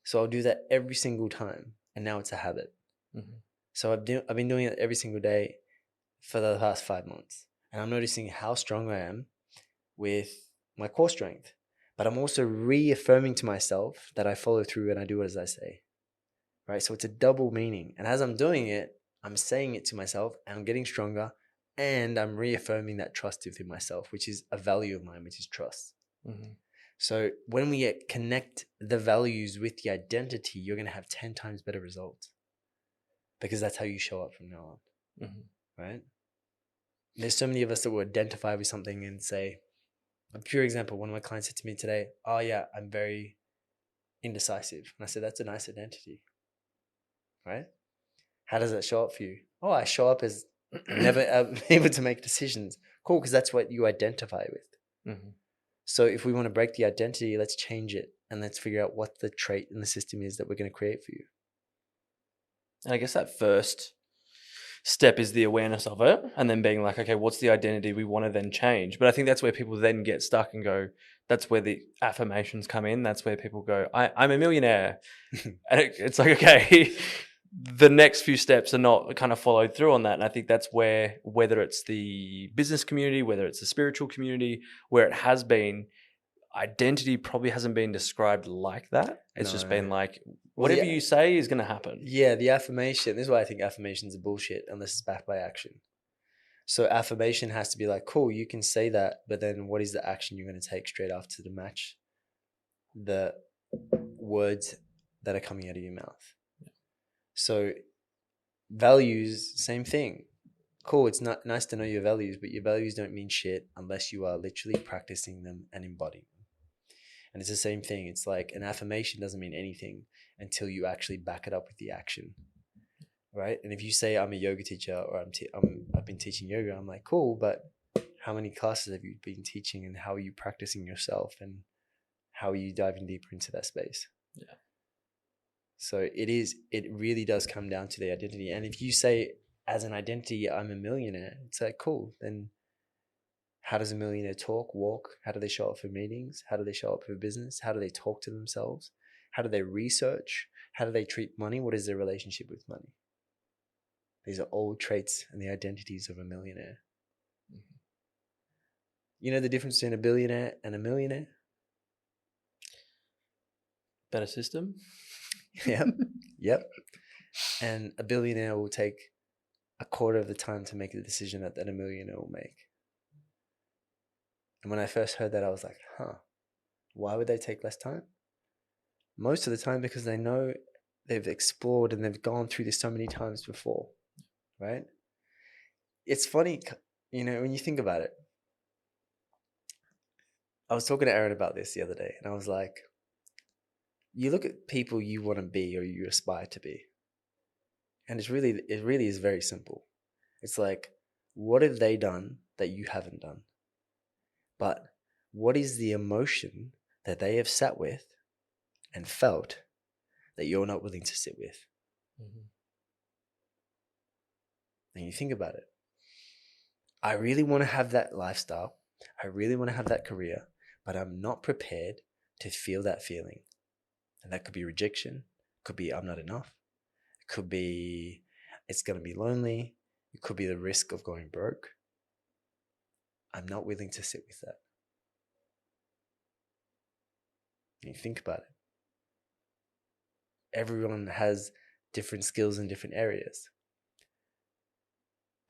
So I'll do that every single time. And now it's a habit. Mm-hmm. So I've been doing it every single day for the past 5 months. And I'm noticing how strong I am with my core strength. But I'm also reaffirming to myself that I follow through and I do as I say. Right? So it's a double meaning. And as I'm doing it, I'm saying it to myself and I'm getting stronger. And I'm reaffirming that trust within myself, which is a value of mine, which is trust. Mm-hmm. So when we connect the values with the identity, you're going to have 10 times better results because that's how you show up from now on, right? There's so many of us that will identify with something and say, a pure example, one of my clients said to me today, oh yeah, I'm very indecisive. And I said, that's a nice identity, right? How does that show up for you? Oh, I show up as never able to make decisions. Cool, because that's what you identify with. Mm-hmm. So if we want to break the identity, let's change it and let's figure out what the trait in the system is that we're going to create for you. And I guess that first step is the awareness of it and then being like, okay, what's the identity we want to then change? But I think that's where people then get stuck and go, that's where the affirmations come in. That's where people go, I'm a millionaire. And it's like, okay, the next few steps are not kind of followed through on that. And I think that's where, whether it's the business community, whether it's the spiritual community, where it has been, identity probably hasn't been described like that. It's just been like, whatever you say is going to happen. Yeah, the affirmation, this is why I think affirmations are bullshit unless it's backed by action. So affirmation has to be like, cool, you can say that, but then what is the action you're going to take straight after to match the words that are coming out of your mouth? So values, same thing. Cool, it's not nice to know your values, but your values don't mean shit unless you are literally practicing them and embodying them. And it's the same thing. It's like an affirmation doesn't mean anything until you actually back it up with the action, right? And if you say I'm a yoga teacher or I've been teaching yoga, I'm like, cool, but how many classes have you been teaching and how are you practicing yourself and how are you diving deeper into that space? Yeah. So it really does come down to the identity. And if you say as an identity, I'm a millionaire, it's like, cool, then how does a millionaire talk, walk? How do they show up for meetings? How do they show up for business? How do they talk to themselves? How do they research? How do they treat money? What is their relationship with money? These are all traits and the identities of a millionaire. Mm-hmm. You know the difference between a billionaire and a millionaire? Better system. Yep. And a billionaire will take a quarter of the time to make the decision that a millionaire will make. And when I first heard that, I was like, why would they take less time? Most of the time because they know they've explored and they've gone through this so many times before, right? It's funny, when you think about it. I was talking to Aaron about this the other day, and I was like, you look at people you want to be or you aspire to be, and it really is very simple. It's like, what have they done that you haven't done? But what is the emotion that they have sat with and felt that you're not willing to sit with? Mm-hmm. And you think about it. I really want to have that lifestyle. I really want to have that career, but I'm not prepared to feel that feeling. And that could be rejection. Could be I'm not enough. It could be it's going to be lonely. It could be the risk of going broke. I'm not willing to sit with that. You think about it. Everyone has different skills in different areas.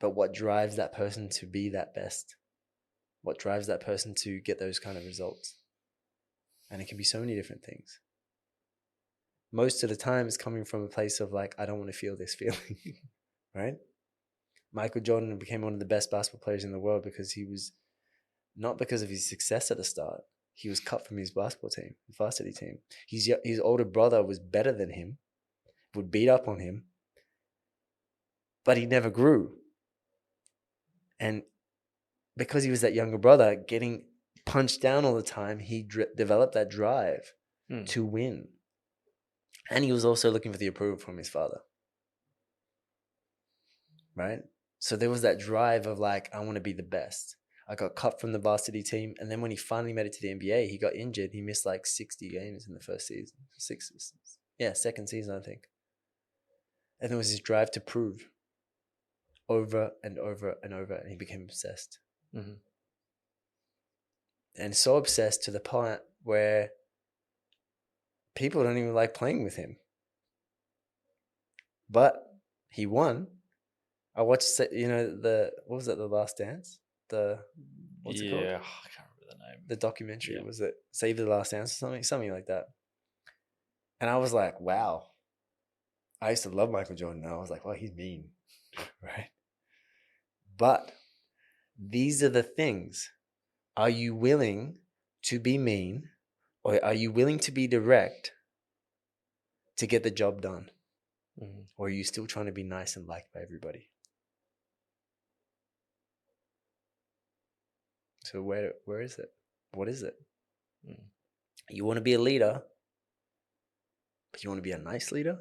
But what drives that person to be that best? What drives that person to get those kind of results? And it can be so many different things. Most of the time it's coming from a place of like, I don't want to feel this feeling, right? Michael Jordan became one of the best basketball players in the world because he was, not because of his success at the start, he was cut from his basketball team, the varsity team. His older brother was better than him, would beat up on him, but he never grew. And because he was that younger brother getting punched down all the time, he developed that drive to win. And he was also looking for the approval from his father. Right? So there was that drive of like, I want to be the best. I got cut from the varsity team. And then when he finally made it to the NBA, he got injured. He missed like 60 games in the first season. Second season, I think. And there was this drive to prove over and over and over. And he became obsessed. Mm-hmm. And so obsessed to the point where people don't even like playing with him. But he won. I watched, what was it, The Last Dance? What's it called? Yeah, I can't remember the name. The documentary, Yeah. was it Save the Last Dance or something like that? And I was like, wow. I used to love Michael Jordan. And I was like, well, he's mean, right? But these are the things. Are you willing to be mean, or are you willing to be direct to get the job done? Mm-hmm. Or are you still trying to be nice and liked by everybody? So where is it? What is it? You want to be a leader, but you want to be a nice leader? Do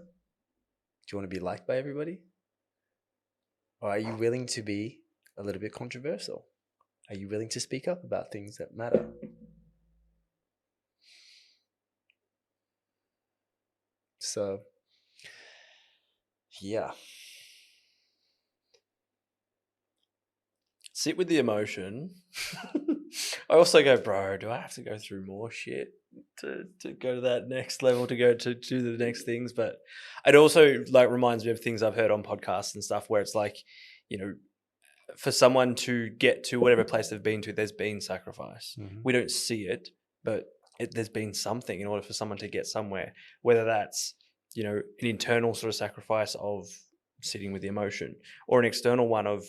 you want to be liked by everybody? Or are you willing to be a little bit controversial? Are you willing to speak up about things that matter? So, yeah. Sit with the emotion. I also go, bro, do I have to go through more shit to go to that next level, to go to do the next things? But it also like reminds me of things I've heard on podcasts and stuff where it's like, you know, for someone to get to whatever place they've been to, there's been sacrifice. Mm-hmm. We don't see it, but there's been something in order for someone to get somewhere, whether that's, you know, an internal sort of sacrifice of sitting with the emotion, or an external one of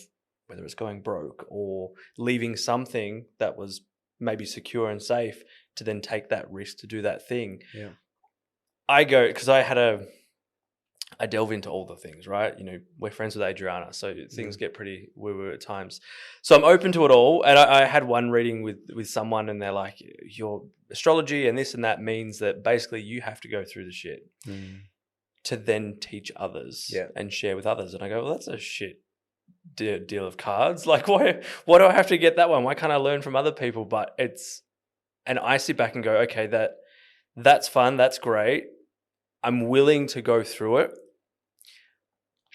whether it's going broke or leaving something that was maybe secure and safe to then take that risk to do that thing. Yeah. I go, because I delve into all the things, right? You know, we're friends with Adriana, so things get pretty woo-woo at times. So I'm open to it all. And I had one reading with someone, and they're like, your astrology and this and that means that basically you have to go through the shit to then teach others and share with others. And I go, well, that's a shit deal of cards. Like, why do I have to get that one? Why can't I learn from other people? But and I sit back and go, okay, that's fun. That's great. I'm willing to go through it.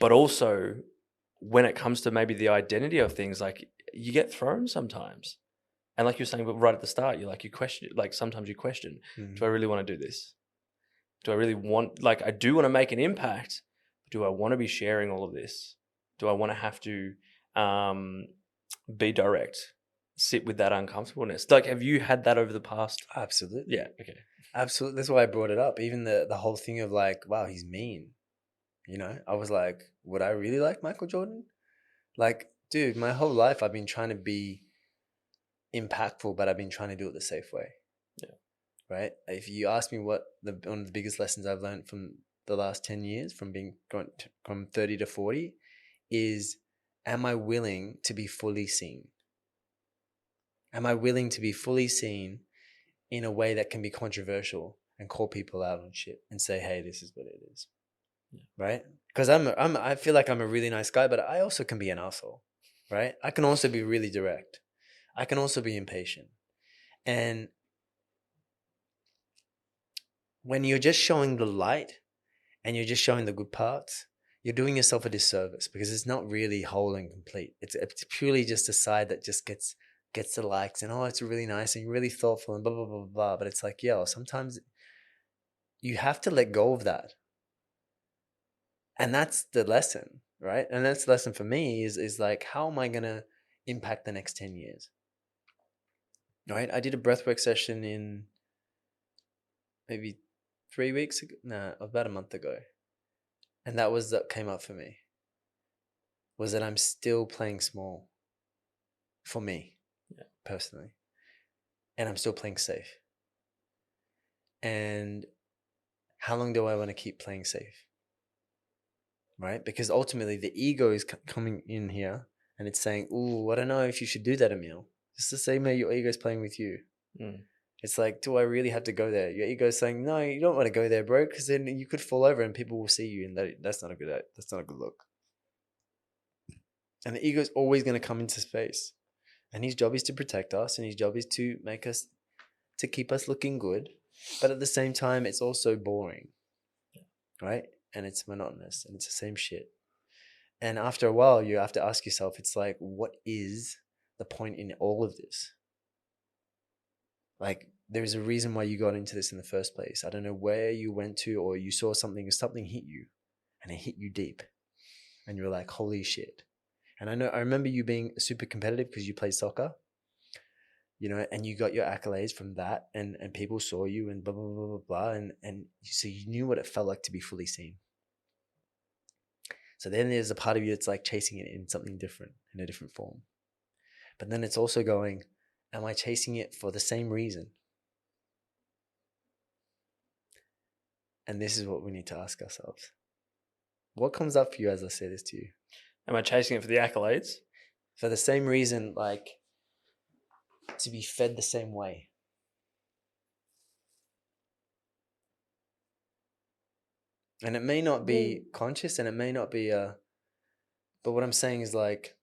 But also when it comes to maybe the identity of things, like you get thrown sometimes. And like you're saying, but right at the start, you question, like sometimes you question, do I really want to do this? Do I really want, like, I do want to make an impact. Do I want to be sharing all of this? Do I want to have to be direct, sit with that uncomfortableness? Like, have you had that over the past? Absolutely. Yeah. Okay. Absolutely. That's why I brought it up. Even the whole thing of like, wow, he's mean. You know, I was like, would I really like Michael Jordan? Like, dude, my whole life I've been trying to be impactful, but I've been trying to do it the safe way. Yeah. Right? If you ask me what one of the biggest lessons I've learned from the last 10 years, from from 30 to 40, is, am I willing to be fully seen? Am I willing to be fully seen in a way that can be controversial and call people out on shit and say, hey, this is what it is. Yeah. Right? Because I feel like I'm a really nice guy, but I also can be an asshole. right? I can also be really direct. I can also be impatient. And when you're just showing the light and you're just showing the good parts, you're doing yourself a disservice because it's not really whole and complete. It's purely just a side that just gets the likes and, oh, it's really nice and really thoughtful and blah, blah, blah, blah, blah. But it's like, yo, sometimes you have to let go of that. And that's the lesson, right? And that's the lesson for me is like, how am I going to impact the next 10 years? Right? I did a breathwork session in maybe 3 weeks ago. No, about a month ago. And that came up for me, was that I'm still playing small for me, personally. And I'm still playing safe. And how long do I want to keep playing safe? Right? Because ultimately the ego is coming in here and it's saying, ooh, I don't know if you should do that, Emil. It's the same way your ego is playing with you. It's like, do I really have to go there? Your ego is saying, no, you don't want to go there, bro, because then you could fall over and people will see you, and that's not a good look. And the ego is always going to come into space, and his job is to protect us, and his job is to keep us looking good, but at the same time, it's also boring, right? And it's monotonous, and it's the same shit. And after a while, you have to ask yourself, it's like, what is the point in all of this? Like, there's a reason why you got into this in the first place. I don't know where you went to, or you saw something hit you, and it hit you deep, and you were like, holy shit. And I remember you being super competitive because you played soccer, you know, and you got your accolades from that, and people saw you and blah, blah, blah, blah, blah. And so you knew what it felt like to be fully seen. So then there's a part of you that's like chasing it in something different, in a different form. But then it's also going, am I chasing it for the same reason? And this is what we need to ask ourselves. What comes up for you as I say this to you? Am I chasing it for the accolades? For the same reason, like to be fed the same way. And it may not be conscious, and it may not be but what I'm saying is, like,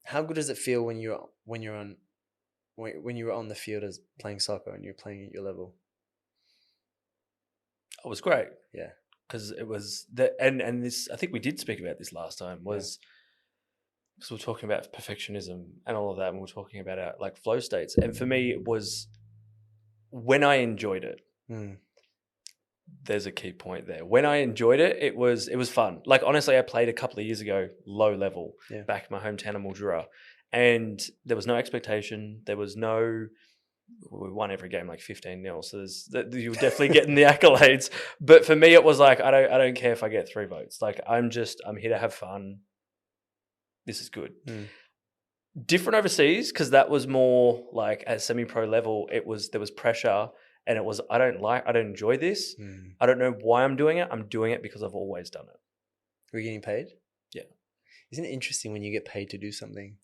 how good does it feel when you're on the field as playing soccer and you're playing at your level? It was great. Yeah. Because it was and this, I think we did speak about this last time, was because we're talking about perfectionism and all of that, and we're talking about our like flow states. And for me, it was when I enjoyed it. There's a key point there. When I enjoyed it, it was fun. Like, honestly, I played a couple of years ago, low level, back in my hometown of Mildura, and there was no expectation. There was no. We won every game like 15-0, so you were definitely getting the accolades. But for me, it was like, I don't care if I get 3 votes. Like, I'm here to have fun. This is good. Different overseas, because that was more like at semi-pro level. There was pressure, and it was, I don't enjoy this. I don't know why I'm doing it. I'm doing it because I've always done it. Were you getting paid? Yeah. Isn't it interesting when you get paid to do something?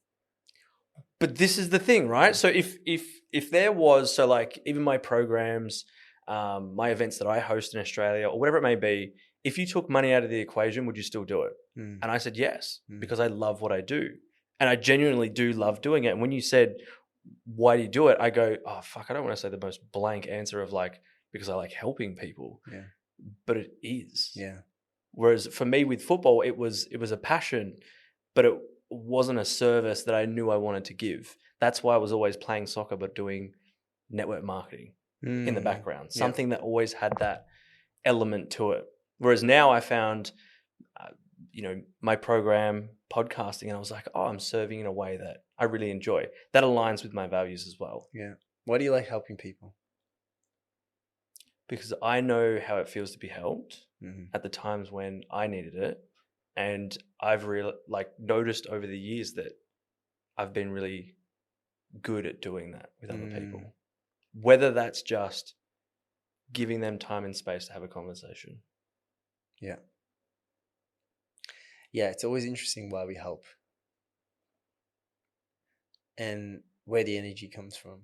But this is the thing, right? So if there was, so like even my programs, my events that I host in Australia or whatever it may be, if you took money out of the equation, would you still do it? And I said yes, because I love what I do. And I genuinely do love doing it. And when you said, why do you do it? I go, oh, fuck, I don't want to say the most blank answer of like, because I like helping people. Yeah. But it is. Yeah. Whereas for me with football, it was a passion, but it wasn't a service that I knew I wanted to give. That's why I was always playing soccer, but doing network marketing in the background, something that always had that element to it. Whereas now I found, my program, podcasting, and I was like, oh, I'm serving in a way that I really enjoy. That aligns with my values as well. Yeah. Why do you like helping people? Because I know how it feels to be helped at the times when I needed it. And I've really noticed over the years that I've been really good at doing that with other people. Whether that's just giving them time and space to have a conversation. Yeah. Yeah, it's always interesting why we help and where the energy comes from.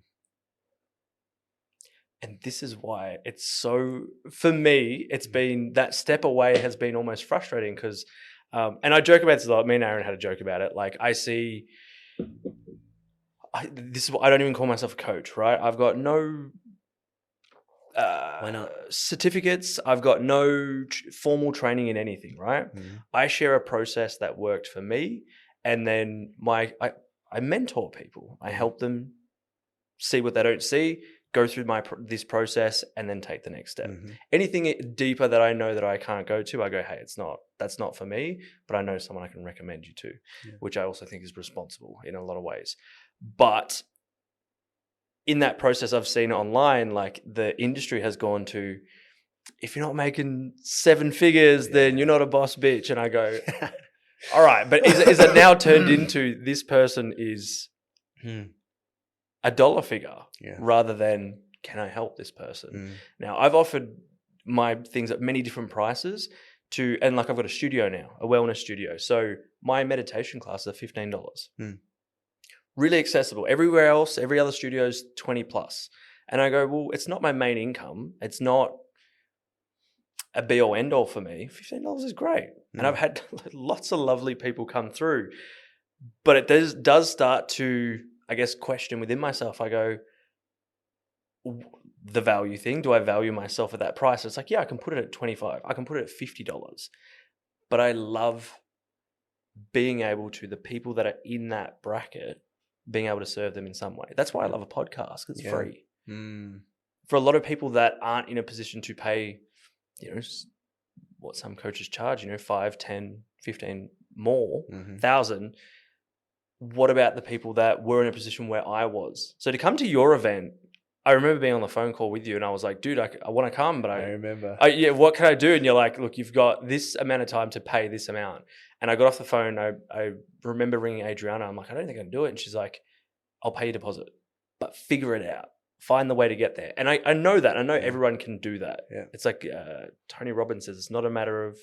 And this is why it's so, for me, it's been, that step away has been almost frustrating, because And I joke about this a lot. Me and Aaron had a joke about it. Like I see, this is what I don't even call myself a coach, right? I've got no Why not? certificates. I've got no formal training in anything, right? Mhm. I share a process that worked for me, and then I mentor people. I help them see what they don't see, go through this process, and then take the next step. Mhm. Anything deeper that I know that I can't go to, I go, hey, that's not for me, but I know someone I can recommend you to, Yeah. which I also think is responsible in a lot of ways. But in that process, I've seen online, like the industry has gone to, if you're not making 7 figures, then you're not a boss bitch. And I go, all right, but is it now turned into this person is Hmm. a dollar figure Yeah. rather than can I help this person? Mm. Now, I've offered my things at many different prices and like I've got a studio now, a wellness studio. So my meditation classes are $15. Mm. Really accessible. Everywhere else, every other studio is 20 plus. And I go, well, it's not my main income. It's not a be all end all for me. $15 is great. And I've had lots of lovely people come through. But it does start to, I guess, question within myself. I go, the value thing, do I value myself at that price? It's like, yeah, I can put it at 25. I can put it at $50. But I love being able to, the people that are in that bracket, being able to serve them in some way. That's why I love a podcast, because it's free. Mm. For a lot of people that aren't in a position to pay, what some coaches charge, 5, 10, 15 more, Mhm. thousand. What about the people that were in a position where I was? So to come to your event, I remember being on the phone call with you and I was like, dude, I want to come, but I remember. yeah, what can I do? And you're like, look, you've got this amount of time to pay this amount. And I got off the phone. I remember ringing Adriana. I'm like, I don't think I can do it. And she's like, I'll pay your deposit, but figure it out. Find the way to get there. And I know that. I know everyone can do that. Yeah. It's like Tony Robbins says, it's not a matter of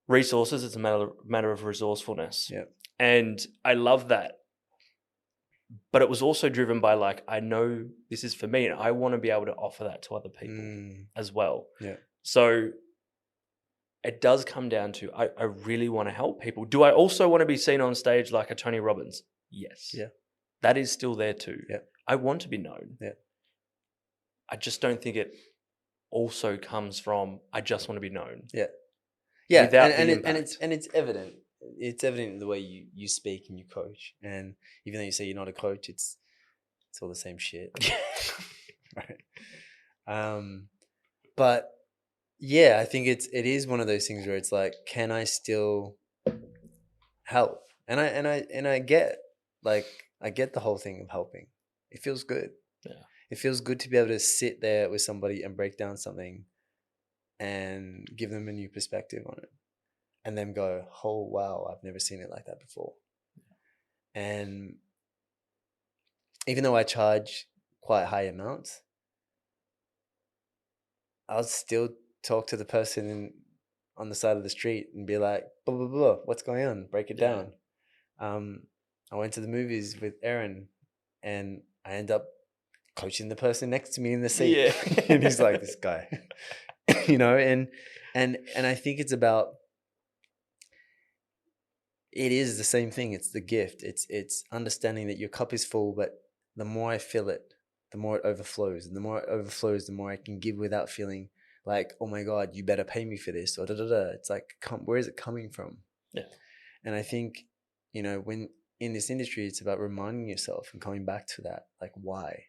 resources. It's a matter of resourcefulness. Yeah. And I love that. But it was also driven by like, I know this is for me and I want to be able to offer that to other people as well. Yeah. So it does come down to, I really want to help people. Do I also want to be seen on stage like a Tony Robbins? Yes. Yeah. That is still there too. Yeah. I want to be known. Yeah. I just don't think it also comes from, I just want to be known. Yeah. Yeah. Without And the impact. it's evident. It's evident in the way you speak and you coach. And even though you say you're not a coach, it's all the same shit. Right. But yeah, I think it is one of those things where it's like, can I still help? And I get the whole thing of helping. It feels good. Yeah. It feels good to be able to sit there with somebody and break down something and give them a new perspective on it. And then go, oh, wow, I've never seen it like that before. And even though I charge quite high amounts, I'll still talk to the person on the side of the street and be like, blah, blah, blah, what's going on? Break it down. I went to the movies with Aaron and I end up coaching the person next to me in the seat. Yeah. And he's like, this guy, and I think it's about, it is the same thing. It's the gift. It's understanding that your cup is full, but the more I fill it, the more it overflows. And the more it overflows, the more I can give without feeling like, oh my God, you better pay me for this, or da-da-da. It's like, where is it coming from? Yeah. And I think, when in this industry, it's about reminding yourself and coming back to that, like, why?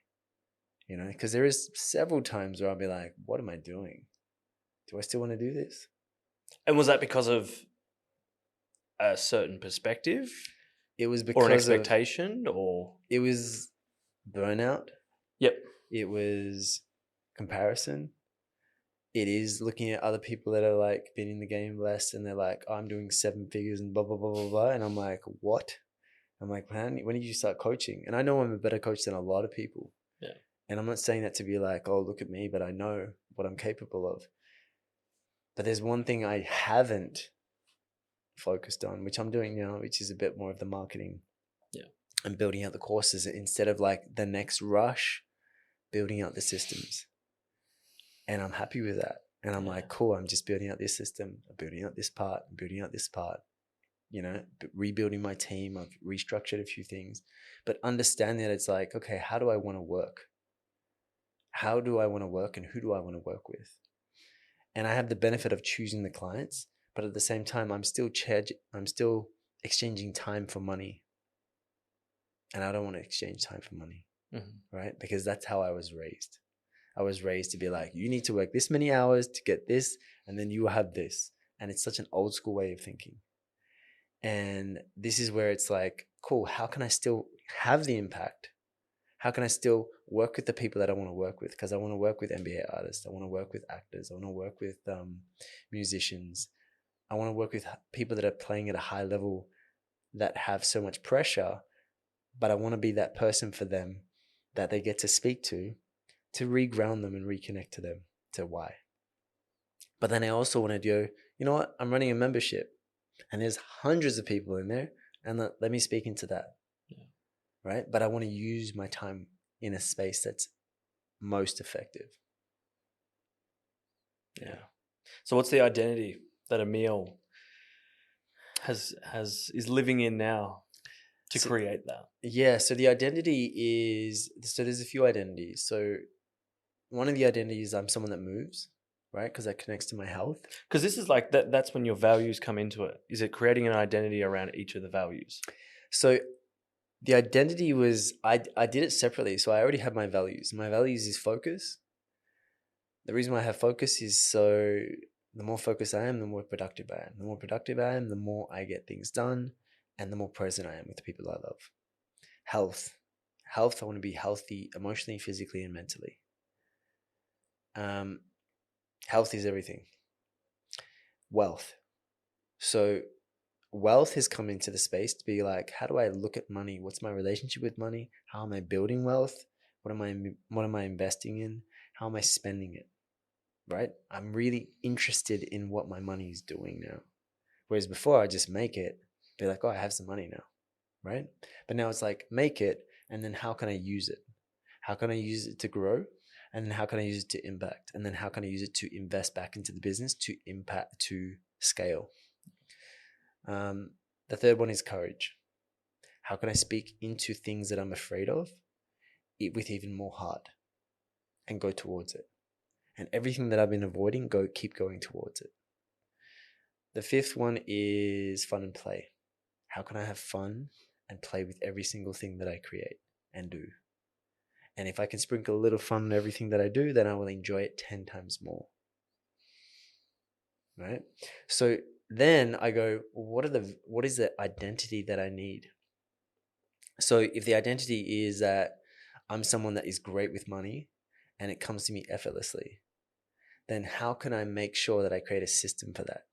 Because there is several times where I'll be like, what am I doing? Do I still want to do this? And was that because of a certain perspective? It was because or an expectation, or it was burnout. Yep. It was comparison. It is looking at other people that are like been in the game less and they're like, I'm doing 7 figures and blah, blah, blah, blah, blah. And I'm like, what? I'm like, man, when did you start coaching? And I know I'm a better coach than a lot of people. Yeah. And I'm not saying that to be like, oh, look at me, but I know what I'm capable of. But there's one thing I haven't focused on, which I'm doing now, which is a bit more of the marketing. Yeah. And building out the courses instead of like the next rush, building out the systems. And I'm happy with that. And I'm like, cool, I'm just building out this system, I'm building out this part, I'm building out this part, rebuilding my team. I've restructured a few things, but understanding that it's like, okay, how do I want to work? How do I want to work and who do I want to work with? And I have the benefit of choosing the clients, but at the same time, I'm still exchanging time for money. And I don't want to exchange time for money, right? Because that's how I was raised. I was raised to be like, you need to work this many hours to get this, and then you will have this. And it's such an old school way of thinking. And this is where it's like, cool, how can I still have the impact? How can I still work with the people that I want to work with? Because I want to work with NBA artists. I want to work with actors. I want to work with musicians. I want to work with people that are playing at a high level that have so much pressure, but I want to be that person for them that they get to speak to reground them and reconnect to them, to why. But then I also want to do, you know what? I'm running a membership and there's hundreds of people in there, and let me speak into that. Yeah. Right? But I want to use my time in a space that's most effective. Yeah. So what's the identity that Emil is living in now to create that? Yeah. So the identity is, there's a few identities. So one of the identities, I'm someone that moves, right? Because that connects to my health. Because this is like that's when your values come into it. Is it creating an identity around each of the values? So the identity was, I did it separately. So I already have my values. My values is focus. The reason why I have focus is so the more focused I am, the more productive I am. The more productive I am, the more I get things done, and the more present I am with the people I love. Health, I want to be healthy emotionally, physically, and mentally. Health is everything. Wealth. So wealth has come into the space to be like, how do I look at money? What's my relationship with money? How am I building wealth? What am I investing in? How am I spending it? Right? I'm really interested in what my money is doing now. Whereas before I just make it, be like, oh, I have some money now. Right? But now it's like, make it, and then how can I use it? How can I use it to grow? And then how can I use it to impact? And then how can I use it to invest back into the business to impact, to scale? The third one is courage. How can I speak into things that I'm afraid of with even more heart and go towards it? And everything that I've been avoiding, keep going towards it. The fifth one is fun and play. How can I have fun and play with every single thing that I create and do? And if I can sprinkle a little fun in everything that I do, then I will enjoy it 10 times more. Right? So then I go, what is the identity that I need? So if the identity is that I'm someone that is great with money and it comes to me effortlessly, then how can I make sure that I create a system for that?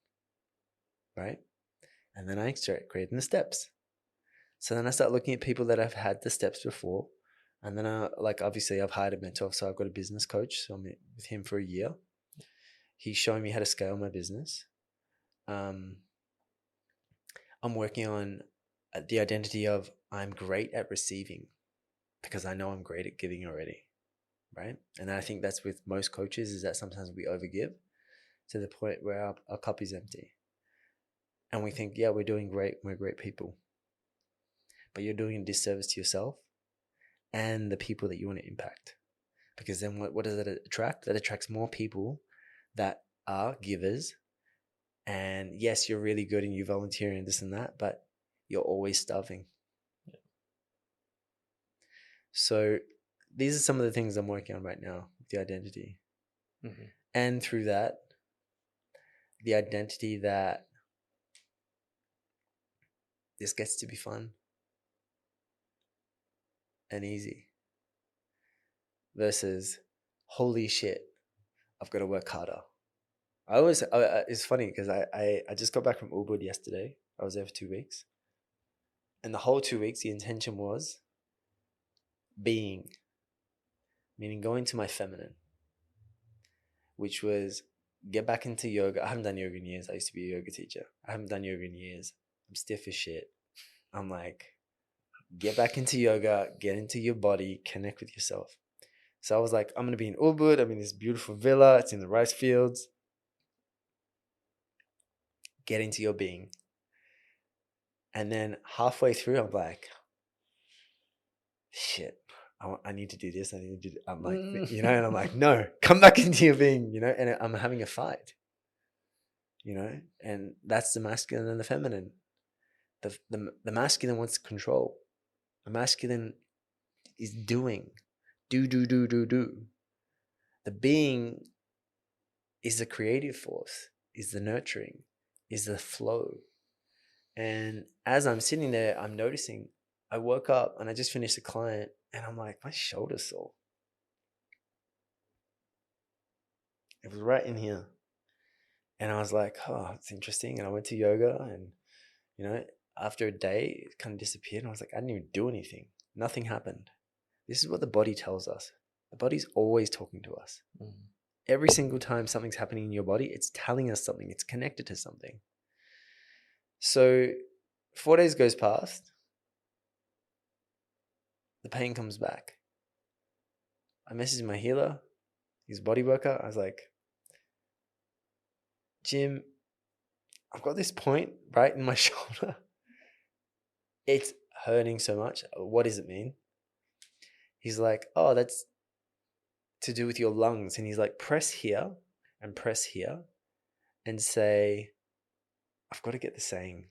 Right? And then I start creating the steps. So then I start looking at people that have had the steps before. And then obviously I've hired a mentor. So I've got a business coach. So I'm with him for a year. He's showing me how to scale my business. I'm working on the identity of I'm great at receiving because I know I'm great at giving already. Right? And I think that's with most coaches, is that sometimes we overgive to the point where our cup is empty. And we think, yeah, we're doing great. We're great people. But you're doing a disservice to yourself and the people that you want to impact. Because then what does that attract? That attracts more people that are givers. And yes, you're really good and you volunteer and this and that, but you're always starving. Yeah. So these are some of the things I'm working on right now, the identity. Mm-hmm. And through that, the identity that this gets to be fun and easy versus holy shit, I've got to work harder. It's funny because I just got back from Ubud yesterday. I was there for 2 weeks. And the whole 2 weeks, the intention was being, meaning going to my feminine, which was get back into yoga. I haven't done yoga in years. I used to be a yoga teacher. I haven't done yoga in years. I'm stiff as shit. I'm like, get back into yoga, get into your body, connect with yourself. So I was like, I'm going to be in Ubud. I'm in this beautiful villa. It's in the rice fields. get into your being. And then halfway through, I'm like, shit, I need to do this. I need to do. I'm like, and I'm like, no, come back into your being, and I'm having a fight, and that's the masculine and the feminine. The masculine wants control. The masculine is doing, do. The being is the creative force, is the nurturing, is the flow. And as I'm sitting there, I'm noticing, I woke up and I just finished a client and I'm like, my shoulder's sore. It was right in here. And I was like, oh, it's interesting. And I went to yoga and, after a day, it kind of disappeared. And I was like, I didn't even do anything. Nothing happened. This is what the body tells us. The body's always talking to us. Mm. Every single time something's happening in your body, it's telling us something. It's connected to something. So 4 days goes past. The pain comes back. I messaged my healer, his body worker. I was like, Jim, I've got this point right in my shoulder. It's hurting so much. What does it mean? He's like, oh, that's to do with your lungs. And he's like, press here and say, I've got to get the saying.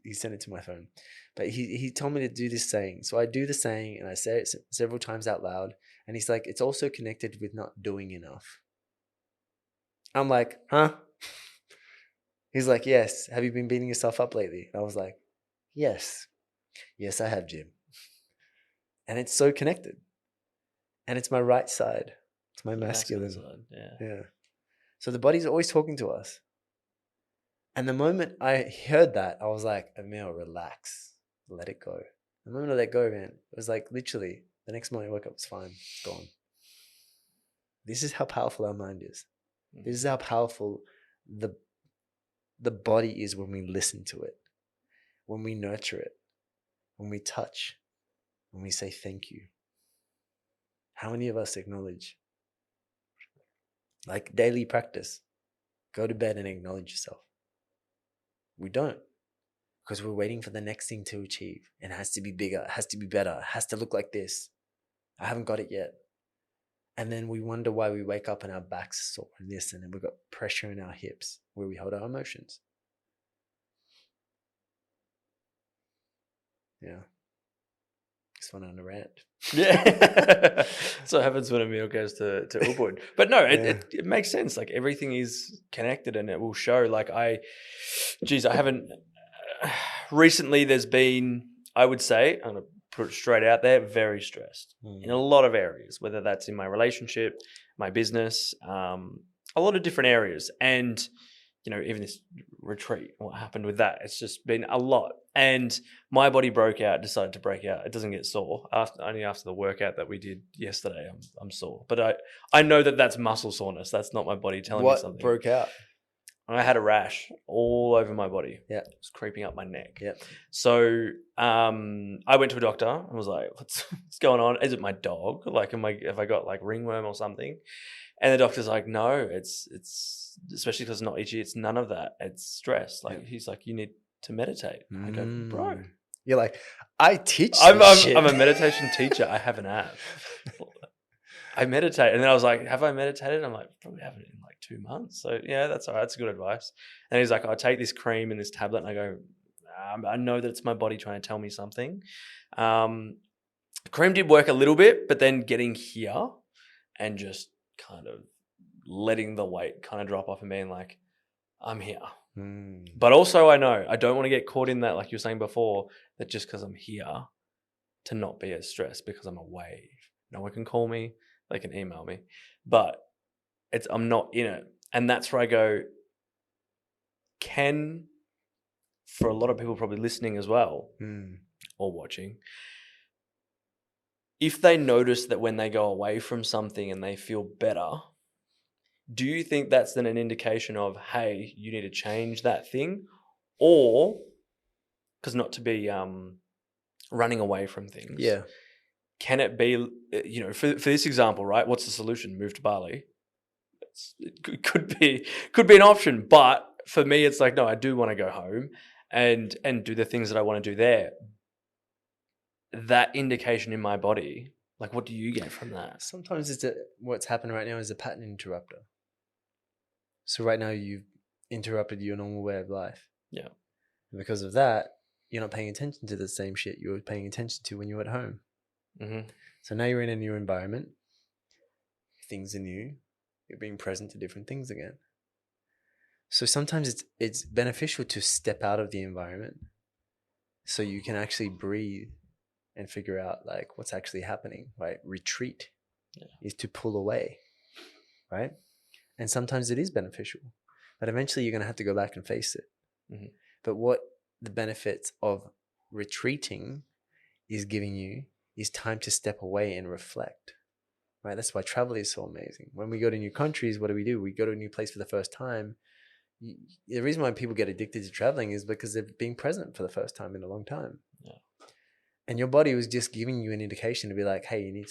He sent it to my phone. But he told me to do this saying. So I do the saying and I say it several times out loud. And he's like, it's also connected with not doing enough. I'm like, huh? He's like, yes. Have you been beating yourself up lately? And I was like, yes. Yes, I have, Jim. And it's so connected. And it's my right side. It's my masculine side. Yeah. So the body's always talking to us. And the moment I heard that, I was like, Emil, relax. Let it go. The moment I let go, man, it was like literally the next morning I woke up, it's fine. It's gone. This is how powerful our mind is. This is how powerful the body is when we listen to it, when we nurture it, when we touch, when we say thank you. How many of us acknowledge? Like daily practice. Go to bed and acknowledge yourself. We don't, because we're waiting for the next thing to achieve. It has to be bigger, it has to be better, it has to look like this. I haven't got it yet. And then we wonder why we wake up and our back's sore and this, and then we've got pressure in our hips where we hold our emotions. Yeah. Just went on a rant. Yeah. So it happens when Emil goes to Ubud. But no, it makes sense. Like everything is connected and it will show. Like I haven't, recently there's been, I would say, I'm going to put it straight out there, very stressed in a lot of areas, whether that's in my relationship, my business, a lot of different areas. And, even this retreat, what happened with that, it's just been a lot. And my body decided to break out. It doesn't get sore. Only after the workout that we did yesterday, I'm sore. But I know that that's muscle soreness. That's not my body telling me something. What broke out? I had a rash all over my body. Yeah. It was creeping up my neck. Yeah. So I went to a doctor and was like, what's going on? Is it my dog? Like, have I got like ringworm or something? And the doctor's like, no, it's especially because it's not itchy. It's none of that. It's stress. Like he's like, you need to meditate. I go, bro. You're like, I teach. I'm a meditation teacher. I have an app. I meditate. And then I was like, have I meditated? I'm like, probably haven't in like 2 months. So yeah, that's all right. That's good advice. And he's like, I take this cream and this tablet. And I go, I know that it's my body trying to tell me something. Cream did work a little bit, but then getting here and just kind of letting the weight kind of drop off and being like, I'm here. But also I know I don't want to get caught in that, like you were saying before, that just because I'm here to not be as stressed because I'm away. No one can call me, they can email me, but I'm not in it. And that's where I go, for a lot of people probably listening as well or watching, if they notice that when they go away from something and they feel better, do you think that's then an indication of, hey, you need to change that thing? Or, because not to be running away from things. Yeah. Can it be, for this example, right? What's the solution? Move to Bali. it could be an option. But for me, it's like, no, I do want to go home and do the things that I want to do there. That indication in my body, like, what do you get from that? Sometimes what's happening right now is a pattern interrupter. So right now you've interrupted your normal way of life. Yeah. And because of that, you're not paying attention to the same shit you were paying attention to when you were at home. Mm-hmm. So now you're in a new environment. Things are new. You're being present to different things again. So sometimes it's beneficial to step out of the environment so you can actually breathe and figure out like what's actually happening, right? Retreat is to pull away, right? And sometimes it is beneficial, but eventually you're going to have to go back and face it. Mm-hmm. But what the benefits of retreating is giving you is time to step away and reflect, right? That's why travel is so amazing. When we go to new countries, what do? We go to a new place for the first time. The reason why people get addicted to traveling is because they're being present for the first time in a long time. Yeah. And your body was just giving you an indication to be like, hey, you need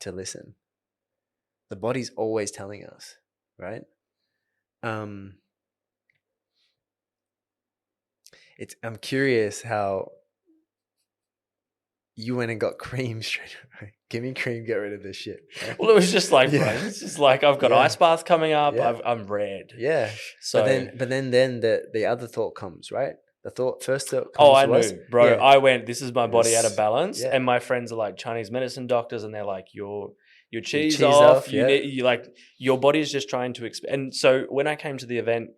to listen. The body's always telling us, right? I'm curious how you went and got cream straight away. Give me cream, get rid of this shit. Right? Well, it was just like, Yeah. bro, it's just like, I've got ice bath coming up. Yeah. I'm red. Yeah. So, but then the other thought comes, right? First thought comes. oh, I knew, bro. Yeah. I went, this is my body out of balance. Yeah. And my friends are like Chinese medicine doctors, and they're like, your cheese cheese off. off, You yeah. need, you like, your body's just trying to expand. And so when I came to the event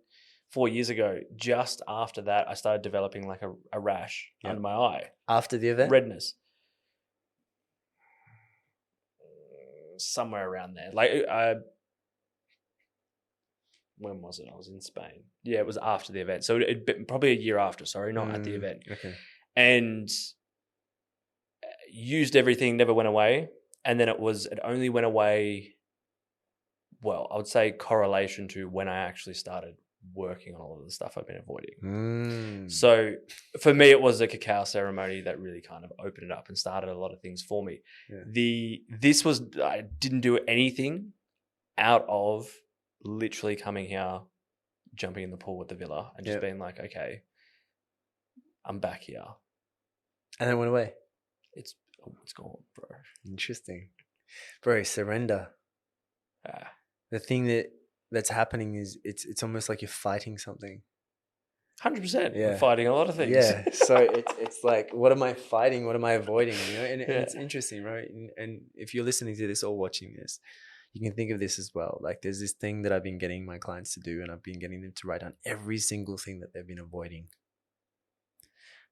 4 years ago, just after that, I started developing like a rash Yeah. under my eye, After the event? redness. Somewhere around there. Like, when was it? I was in Spain. Yeah, it was after the event. So it'd been probably a year after, sorry, not at the event. Okay. And used everything, never went away. And then it only went away, well, I would say correlation to when I actually started working on all of the stuff I've been avoiding. So for me, it was a cacao ceremony that really kind of opened it up and started a lot of things for me. Yeah. I didn't do anything out of literally coming here, jumping in the pool with the villa and just being like, okay, I'm back here. And then it went away. It's gone, bro. Interesting. Bro, surrender. The thing that's happening is it's almost like you're fighting something. 100%. Yeah. I'm fighting a lot of things. Yeah. So it's like, what am I fighting? What am I avoiding? You know, and it's interesting, right? And if you're listening to this or watching this, you can think of this as well. Like there's this thing that I've been getting my clients to do, and I've been getting them to write down every single thing that they've been avoiding.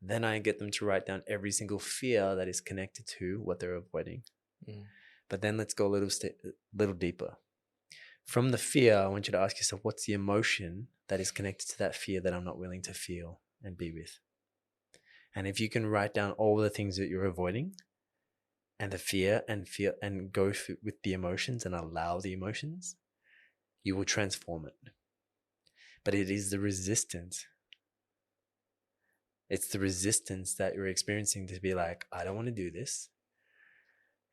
Then I get them to write down every single fear that is connected to what they're avoiding. But then let's go a little deeper. From the fear, I want you to ask yourself, what's the emotion that is connected to that fear that I'm not willing to feel and be with? And if you can write down all the things that you're avoiding and the fear and feel and go with the emotions and allow the emotions, you will transform it. But it is the resistance. It's the resistance that you're experiencing to be like, I don't want to do this.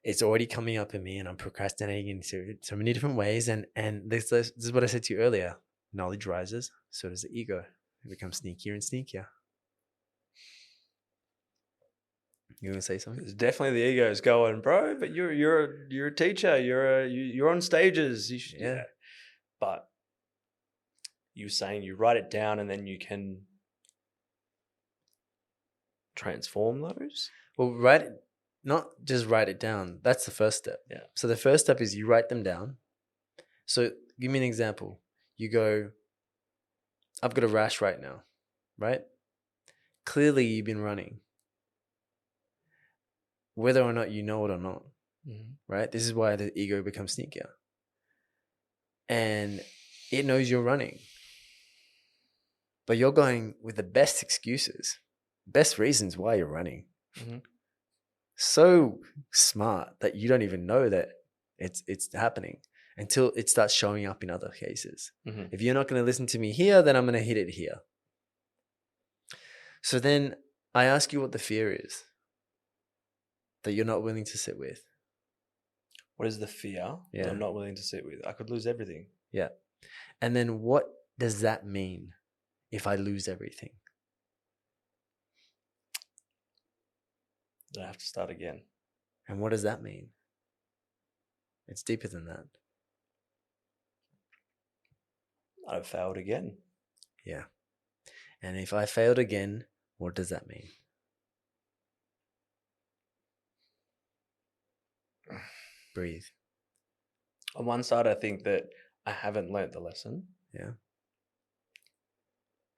It's already coming up in me and I'm procrastinating in so many different ways. And this is what I said to you earlier. Knowledge rises, so does the ego. It becomes sneakier and sneakier. You want to say something? It's definitely the ego's going, bro, but you're a teacher. You're on stages. You should, Yeah. But you saying you write it down and then you can transform those? Well, not just write it down. That's the first step. Yeah. So the first step is you write them down. So give me an example. You go, I've got a rash right now, right? Clearly you've been running. Whether or not you know it or not, right? This is why the ego becomes sneakier. And it knows you're running. But you're going with the best excuses, best reasons why you're running. So smart that you don't even know that it's happening until it starts showing up in other cases. If you're not going to listen to me here, then I'm going to hit it here. So then I ask you what the fear is that you're not willing to sit with. What is the fear that I'm not willing to sit with? I could lose everything. Yeah. And then what does that mean if I lose everything? Then I have to start again. And what does that mean? It's deeper than that. I've failed again. Yeah. And if I failed again, what does that mean? Breathe. On one side, I think that I haven't learnt the lesson. Yeah.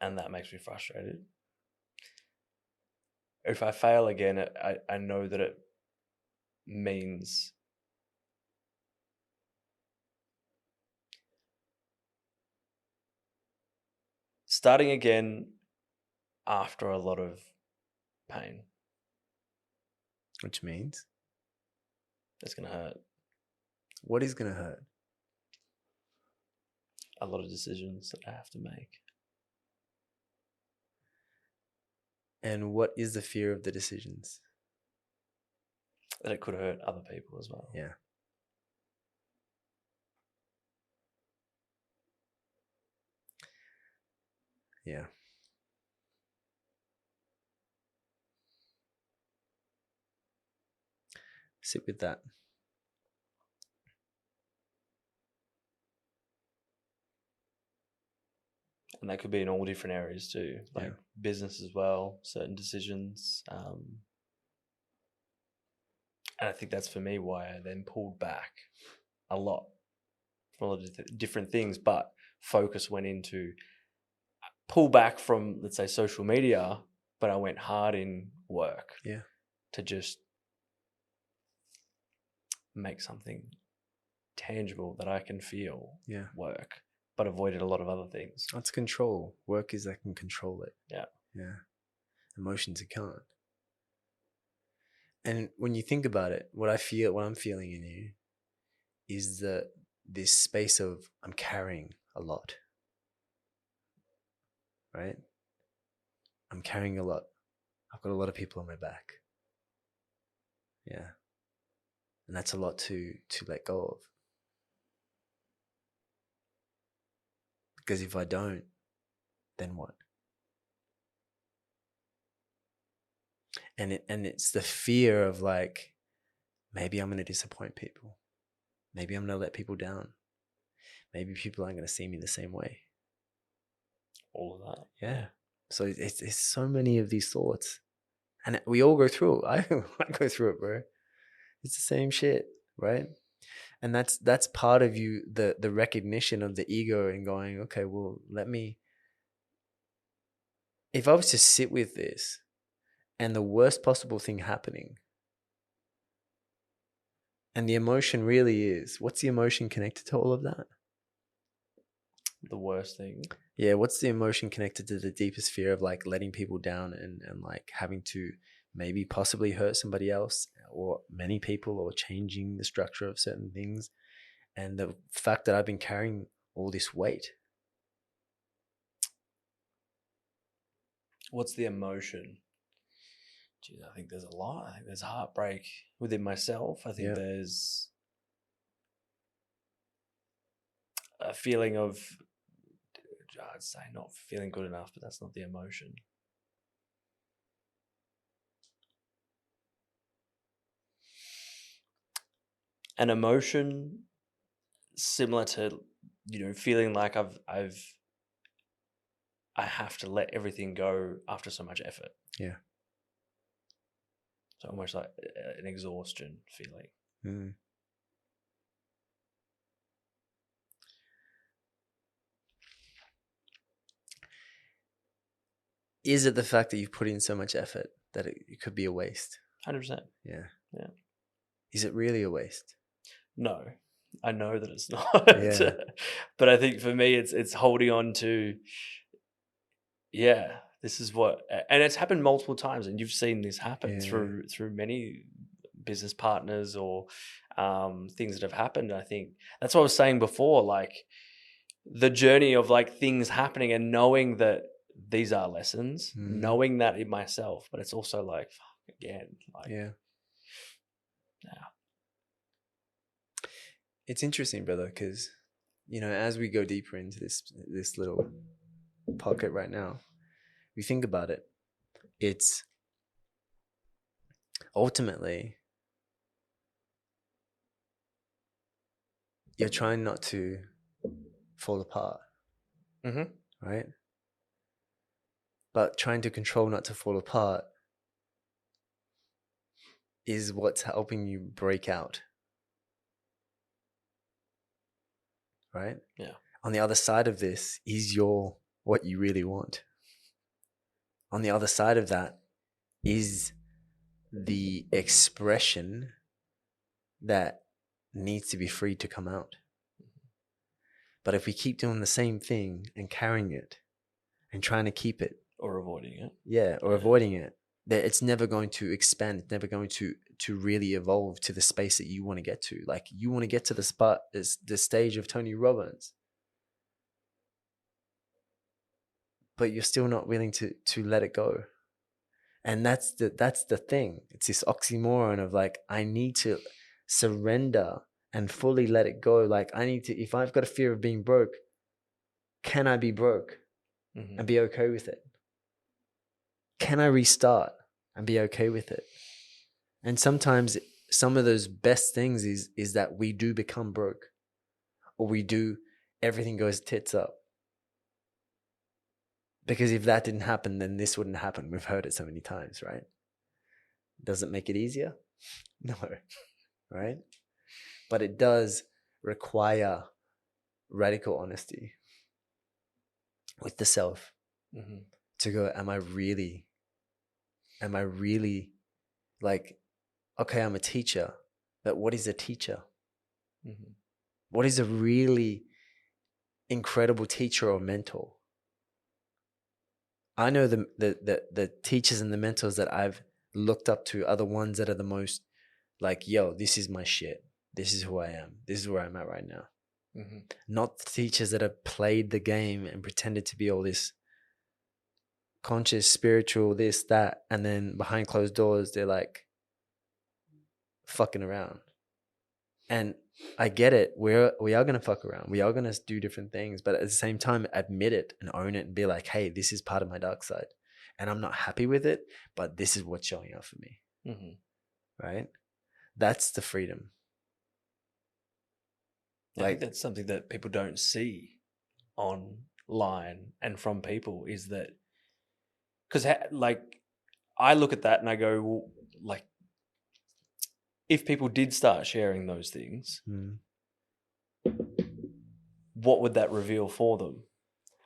And that makes me frustrated. If I fail again, I know that it means starting again after a lot of pain. Which means? It's going to hurt. What is going to hurt? A lot of decisions that I have to make. And what is the fear of the decisions? That it could hurt other people as well. Yeah. Yeah. Sit with that. And that could be in all different areas too, like business as well, certain decisions. And I think that's for me why I then pulled back a lot from a lot of different things, but focus went into pull back from, let's say, social media, but I went hard in work. Yeah. To just make something tangible that I can feel work, but avoided a lot of other things. That's control. Work is I can control it. Yeah. Yeah. Emotions, you can't. And when you think about it, what I'm feeling in you is that this space of I'm carrying a lot. Right? I'm carrying a lot. I've got a lot of people on my back. Yeah. And that's a lot to let go of. Because if I don't, then what? And it's the fear of like, maybe I'm going to disappoint people. Maybe I'm going to let people down. Maybe people aren't going to see me the same way. All of that. Yeah. So it's so many of these thoughts. And we all go through it. I go through it, bro. It's the same shit, right? And that's part of you, the recognition of the ego and going, okay, well, if I was to sit with this and the worst possible thing happening, and the emotion really is, what's the emotion connected to all of that? The worst thing. Yeah, what's the emotion connected to the deepest fear of like letting people down and like having to maybe possibly hurt somebody else or many people or changing the structure of certain things, and the fact that I've been carrying all this weight. What's the emotion? Geez, I think there's a lot. I think there's heartbreak within myself. I think there's a feeling of, I'd say not feeling good enough, but that's not the emotion. An emotion similar to, feeling like I have to let everything go after so much effort. Yeah. So almost like an exhaustion feeling. Mm. Is it the fact that you've put in so much effort that it could be a waste? 100%. Yeah. Yeah. Is it really a waste? No, I know that it's not. Yeah. But I think for me, it's holding on to, this is what, and it's happened multiple times, and you've seen this happen through many business partners or things that have happened. I think that's what I was saying before, like the journey of like things happening and knowing that these are lessons, knowing that in myself, but it's also like, fuck, again, like, yeah. It's interesting, brother, because you know, as we go deeper into this little pocket right now, we think about it. It's ultimately you're trying not to fall apart, Mm-hmm. right? But trying to control not to fall apart is what's helping you break out, right? Yeah. On the other side of this is what you really want. On the other side of that is the expression that needs to be free to come out. But if we keep doing the same thing and carrying it and trying to keep it, Or avoiding it. or avoiding it, that it's never going to expand. It's never going to really evolve to the space that you want to get to. Like, you want to get to the spot, is the stage of Tony Robbins, but you're still not willing to let it go. And that's the thing. It's this oxymoron of like, I need to surrender and fully let it go. Like, I need to, if I've got a fear of being broke, can I be broke and be okay with it? Can I restart and be okay with it? And sometimes some of those best things is that we do become broke, or everything goes tits up. Because if that didn't happen, then this wouldn't happen. We've heard it so many times, right? Does it make it easier? No, right? But it does require radical honesty with the self to go, am I really like, okay, I'm a teacher, but what is a teacher? What is a really incredible teacher or mentor? I know the teachers and the mentors that I've looked up to are the ones that are the most like, yo, this is my shit. This is who I am. This is where I'm at right now. Not the teachers that have played the game and pretended to be all this conscious, spiritual, this, that, and then behind closed doors, they're like fucking around. And I get it. We are going to fuck around. We are going to do different things, but at the same time, admit it and own it and be like, hey, this is part of my dark side and I'm not happy with it, but this is what's showing up for me. Right? That's the freedom. I think that's something that people don't see online and from people, is that, because like, I look at that and I go, well, like, if people did start sharing those things, what would that reveal for them?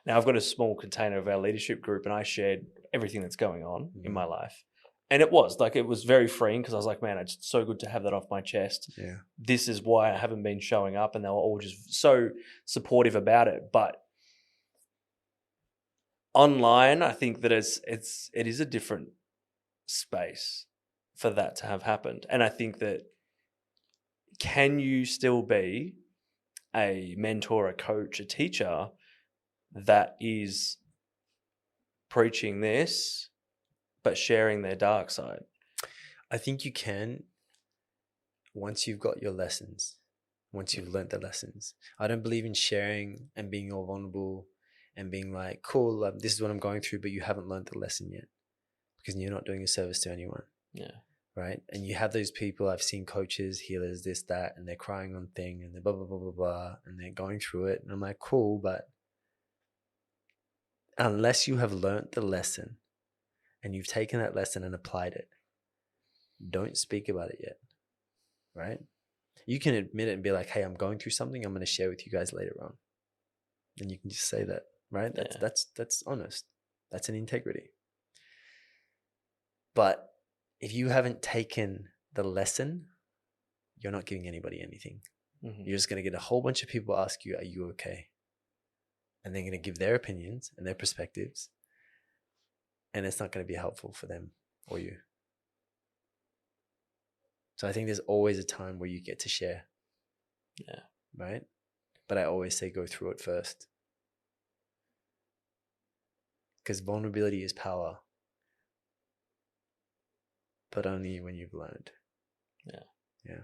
Now, I've got a small container of our leadership group and I shared everything that's going on in my life. And it was very freeing, because I was like, man, it's so good to have that off my chest. Yeah. This is why I haven't been showing up. And they were all just so supportive about it. But online, I think that it is a different space for that to have happened. And I think that, can you still be a mentor, a coach, a teacher that is preaching this but sharing their dark side? I think you can, once you've got your lessons, once you've learned the lessons. I don't believe in sharing and being all vulnerable and being like, cool, this is what I'm going through, but you haven't learned the lesson yet, because you're not doing a service to anyone. Yeah. Right? And you have those people, I've seen coaches, healers, this, that, and they're crying on thing and they're blah, blah, blah, blah, blah, and they're going through it. And I'm like, cool, but unless you have learned the lesson and you've taken that lesson and applied it, don't speak about it yet. Right? You can admit it and be like, hey, I'm going through something, I'm going to share with you guys later on. And you can just say that, right? That's honest. That's an integrity. But if you haven't taken the lesson, you're not giving anybody anything. You're just going to get a whole bunch of people ask you, are you okay? And they're going to give their opinions and their perspectives. And it's not going to be helpful for them or you. So I think there's always a time where you get to share. Yeah. Right? But I always say go through it first. Because vulnerability is power. But only when you've learned. Yeah. Yeah.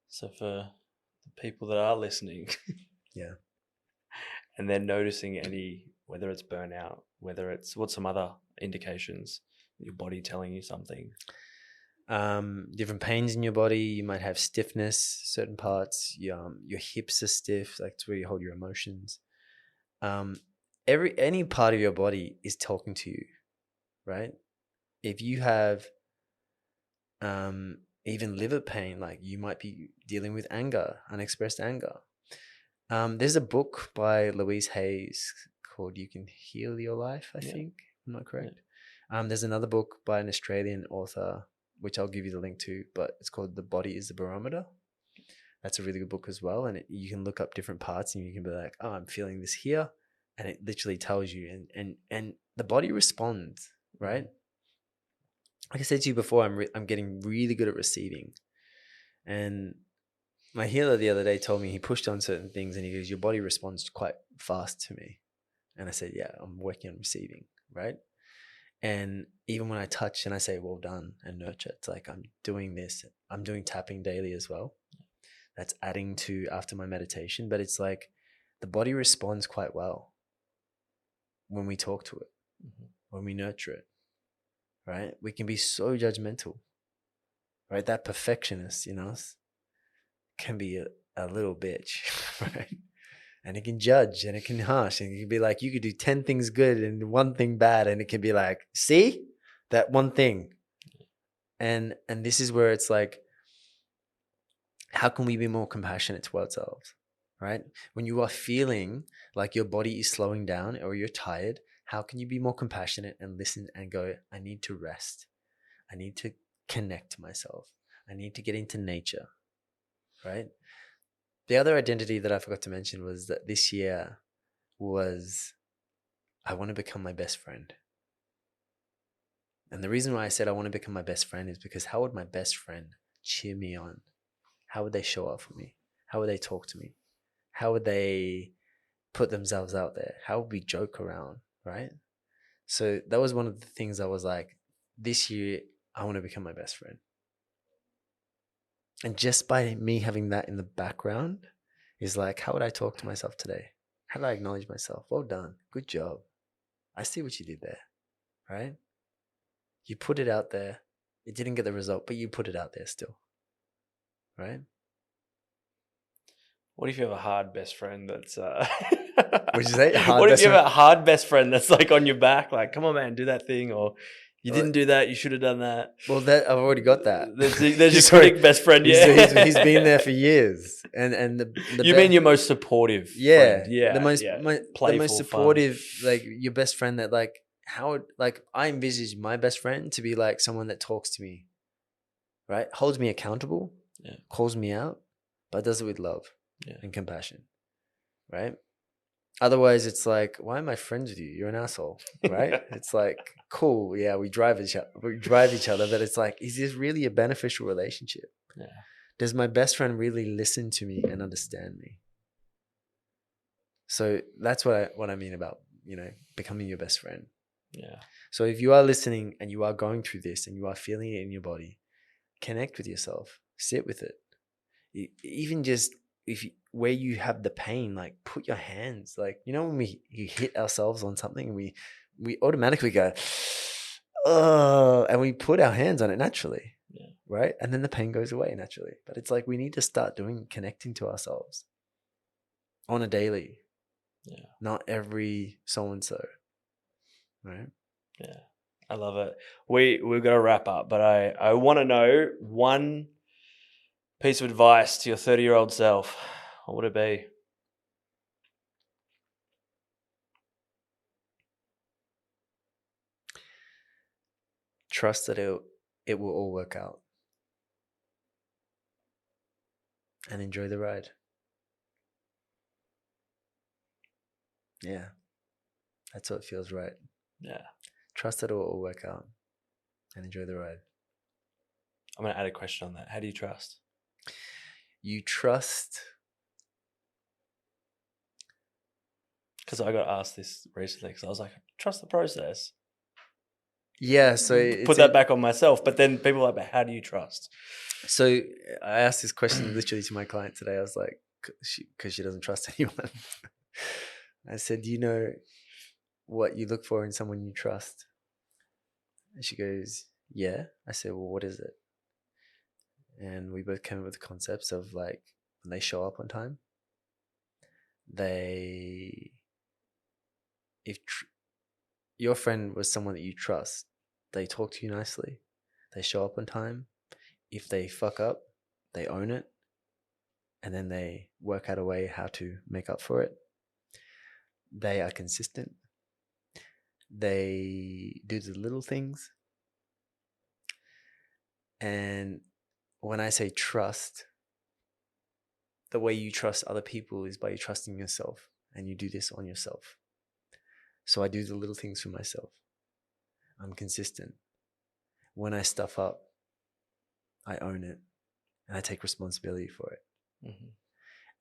So for people that are listening. Yeah. And they're noticing whether it's burnout, whether it's what's some other indications, your body telling you something. Different pains in your body. You might have stiffness, certain parts. Your hips are stiff. Like it's where you hold your emotions. Any part of your body is talking to you, right? If you have even liver pain, like you might be dealing with anger, unexpressed anger. There's a book by Louise Hayes called "You Can Heal Your Life." I think I'm not correct. There's another book by an Australian author, which I'll give you the link to, but it's called "The Body Is the Barometer." That's a really good book as well, and you can look up different parts, and you can be like, "Oh, I'm feeling this here," and it literally tells you, and the body responds, right? Like I said to you before, I'm getting really good at receiving, and my healer the other day told me he pushed on certain things, and he goes, "Your body responds quite fast to me," and I said, "Yeah, I'm working on receiving, right?" And even when I touch and I say, "Well done," and nurture, it's like I'm doing this. I'm doing tapping daily as well. That's adding to after my meditation, but it's like the body responds quite well when we talk to it, when we nurture it, right? We can be so judgmental, right? That perfectionist in us can be a little bitch, right? And it can judge and it can harsh and it can be like, you could do 10 things good and one thing bad. And it can be like, see that one thing. And this is where it's like, how can we be more compassionate to ourselves, right? When you are feeling like your body is slowing down or you're tired, how can you be more compassionate and listen and go, I need to rest. I need to connect to myself. I need to get into nature, right? The other identity that I forgot to mention was that this year was, I want to become my best friend. And the reason why I said I want to become my best friend is because how would my best friend cheer me on? How would they show up for me? How would they talk to me? How would they put themselves out there? How would we joke around, right? So that was one of the things I was like, this year, I want to become my best friend. And just by me having that in the background is like, how would I talk to myself today? How do I acknowledge myself? Well done. Good job. I see what you did there, right? You put it out there. It didn't get the result, but you put it out there still, right? What if you have a hard best friend that's What'd you say? What if you have a hard best friend that's like on your back, like, come on, man, do that thing, or you didn't do that, you should have done that. Well, that I've already got that. There's your critic best friend, yeah. He's been there for years, and the you mean your most supportive? Yeah, friend. Yeah, the most playful, the most supportive, fun. Like your best friend that like how like I envisage my best friend to be like someone that talks to me, right? Holds me accountable, calls me out, but does it with love and compassion, right? Otherwise, it's like, why am I friends with you? You're an asshole, right? It's like, cool, yeah, we drive each other, but it's like, is this really a beneficial relationship? Yeah. Does my best friend really listen to me and understand me? So that's what I mean about, becoming your best friend. Yeah. So if you are listening and you are going through this and you are feeling it in your body, connect with yourself, sit with it. Even just where you have the pain, like put your hands, like, when you hit ourselves on something, we automatically go, oh, and we put our hands on it naturally. Yeah. Right. And then the pain goes away naturally. But it's like, we need to start connecting to ourselves on a daily. Yeah. Not every so-and-so. Right. Yeah. I love it. We've got to wrap up, but I want to know one piece of advice to your 30-year-old self. What would it be? Trust that it will all work out. And enjoy the ride. Yeah. That's what feels right. Yeah. Trust that it will all work out. And enjoy the ride. I'm going to add a question on that. How do you trust? You trust. Because I got asked this recently because I was like, trust the process. Yeah, so it's put that back on myself. But then people are like, how do you trust? So I asked this question literally to my client today. I was like, because she doesn't trust anyone. I said, do you know what you look for in someone you trust? And she goes, yeah. I said, well, what is it? And we both came up with the concepts of like, when they show up on time, your friend was someone that you trust, they talk to you nicely, they show up on time. If they fuck up, they own it, and then they work out a way how to make up for it. They are consistent. They do the little things. And when I say trust, the way you trust other people is by you trusting yourself, and you do this on yourself. So I do the little things for myself. I'm consistent. When I stuff up, I own it, and I take responsibility for it. Mm-hmm.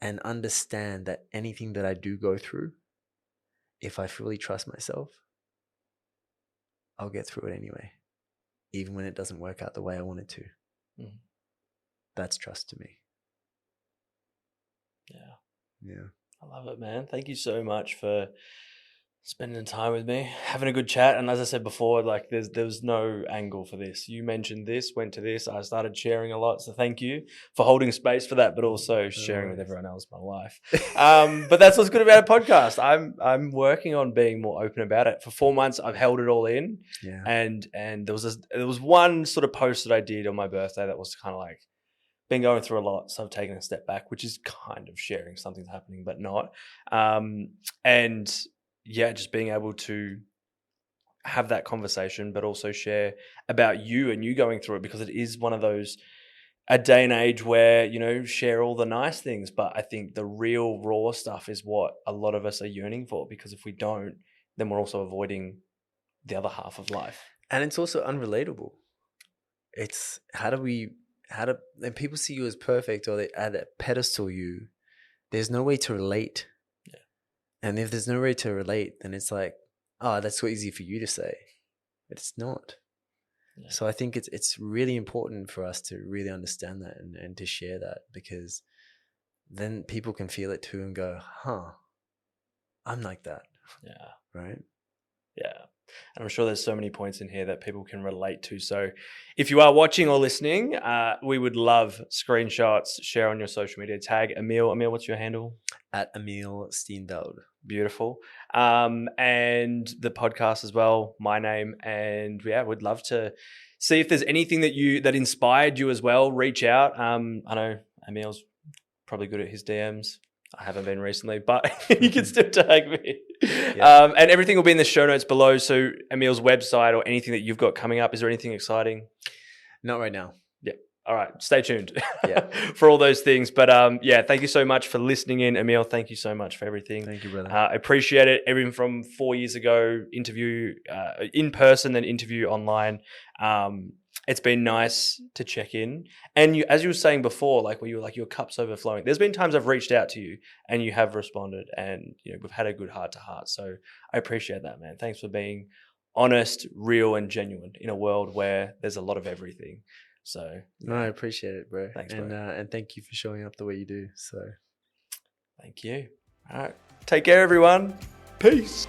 And understand that anything that I do go through, if I fully trust myself, I'll get through it anyway, even when it doesn't work out the way I want it to. Mm-hmm. That's trust to me. Yeah. I love it, man. Thank you so much for spending time with me, having a good chat. And as I said before, like there was no angle for this. You mentioned this, went to this. I started sharing a lot. So thank you for holding space for that, but also sharing with everyone else my life. But that's what's good about a podcast. I'm working on being more open about it. For 4 months, I've held it all in. Yeah. And there was one sort of post that I did on my birthday that was kind of like, been going through a lot, so I've taken a step back, which is kind of sharing something's happening, but not. And yeah, just being able to have that conversation, but also share about you and you going through it, because it is one of those, a day and age where, you know, share all the nice things, but I think the real raw stuff is what a lot of us are yearning for, because if we don't, then we're also avoiding the other half of life. And it's also unrelatable. It's and people see you as perfect, or they add that pedestal you. There's no way to relate. Yeah. And if there's no way to relate, then it's like, oh, that's so easy for you to say. But it's not. Yeah. So I think it's really important for us to really understand that and to share that, because then people can feel it too and go, huh, I'm like that. Yeah. Right? Yeah. And I'm sure there's so many points in here that people can relate to. So if you are watching or listening, we would love screenshots, share on your social media, tag Emil. Emil, what's your handle? At Emil Steenveld. Beautiful. And the podcast as well, my name. And yeah, we'd love to see if there's anything that inspired you as well. Reach out. I know Emil's probably good at his DMs. I haven't been recently, but you can still tag me. Yeah. And everything will be in the show notes below. So Emil's website or anything that you've got coming up. Is there anything exciting? Not right now. Yeah. All right. Stay tuned yeah. for all those things. But yeah, thank you so much for listening in. Emil, thank you so much for everything. Thank you, brother. I appreciate it. Everything from 4 years ago, interview in person, then interview online. It's been nice to check in. And you, as you were saying before, like where you were like, your cup's overflowing. There's been times I've reached out to you and you have responded, and you know, we've had a good heart to heart. So I appreciate that, man. Thanks for being honest, real, and genuine in a world where there's a lot of everything. So no, I appreciate it, bro. Thanks, bro. And thank you for showing up the way you do. So thank you. All right. Take care, everyone. Peace.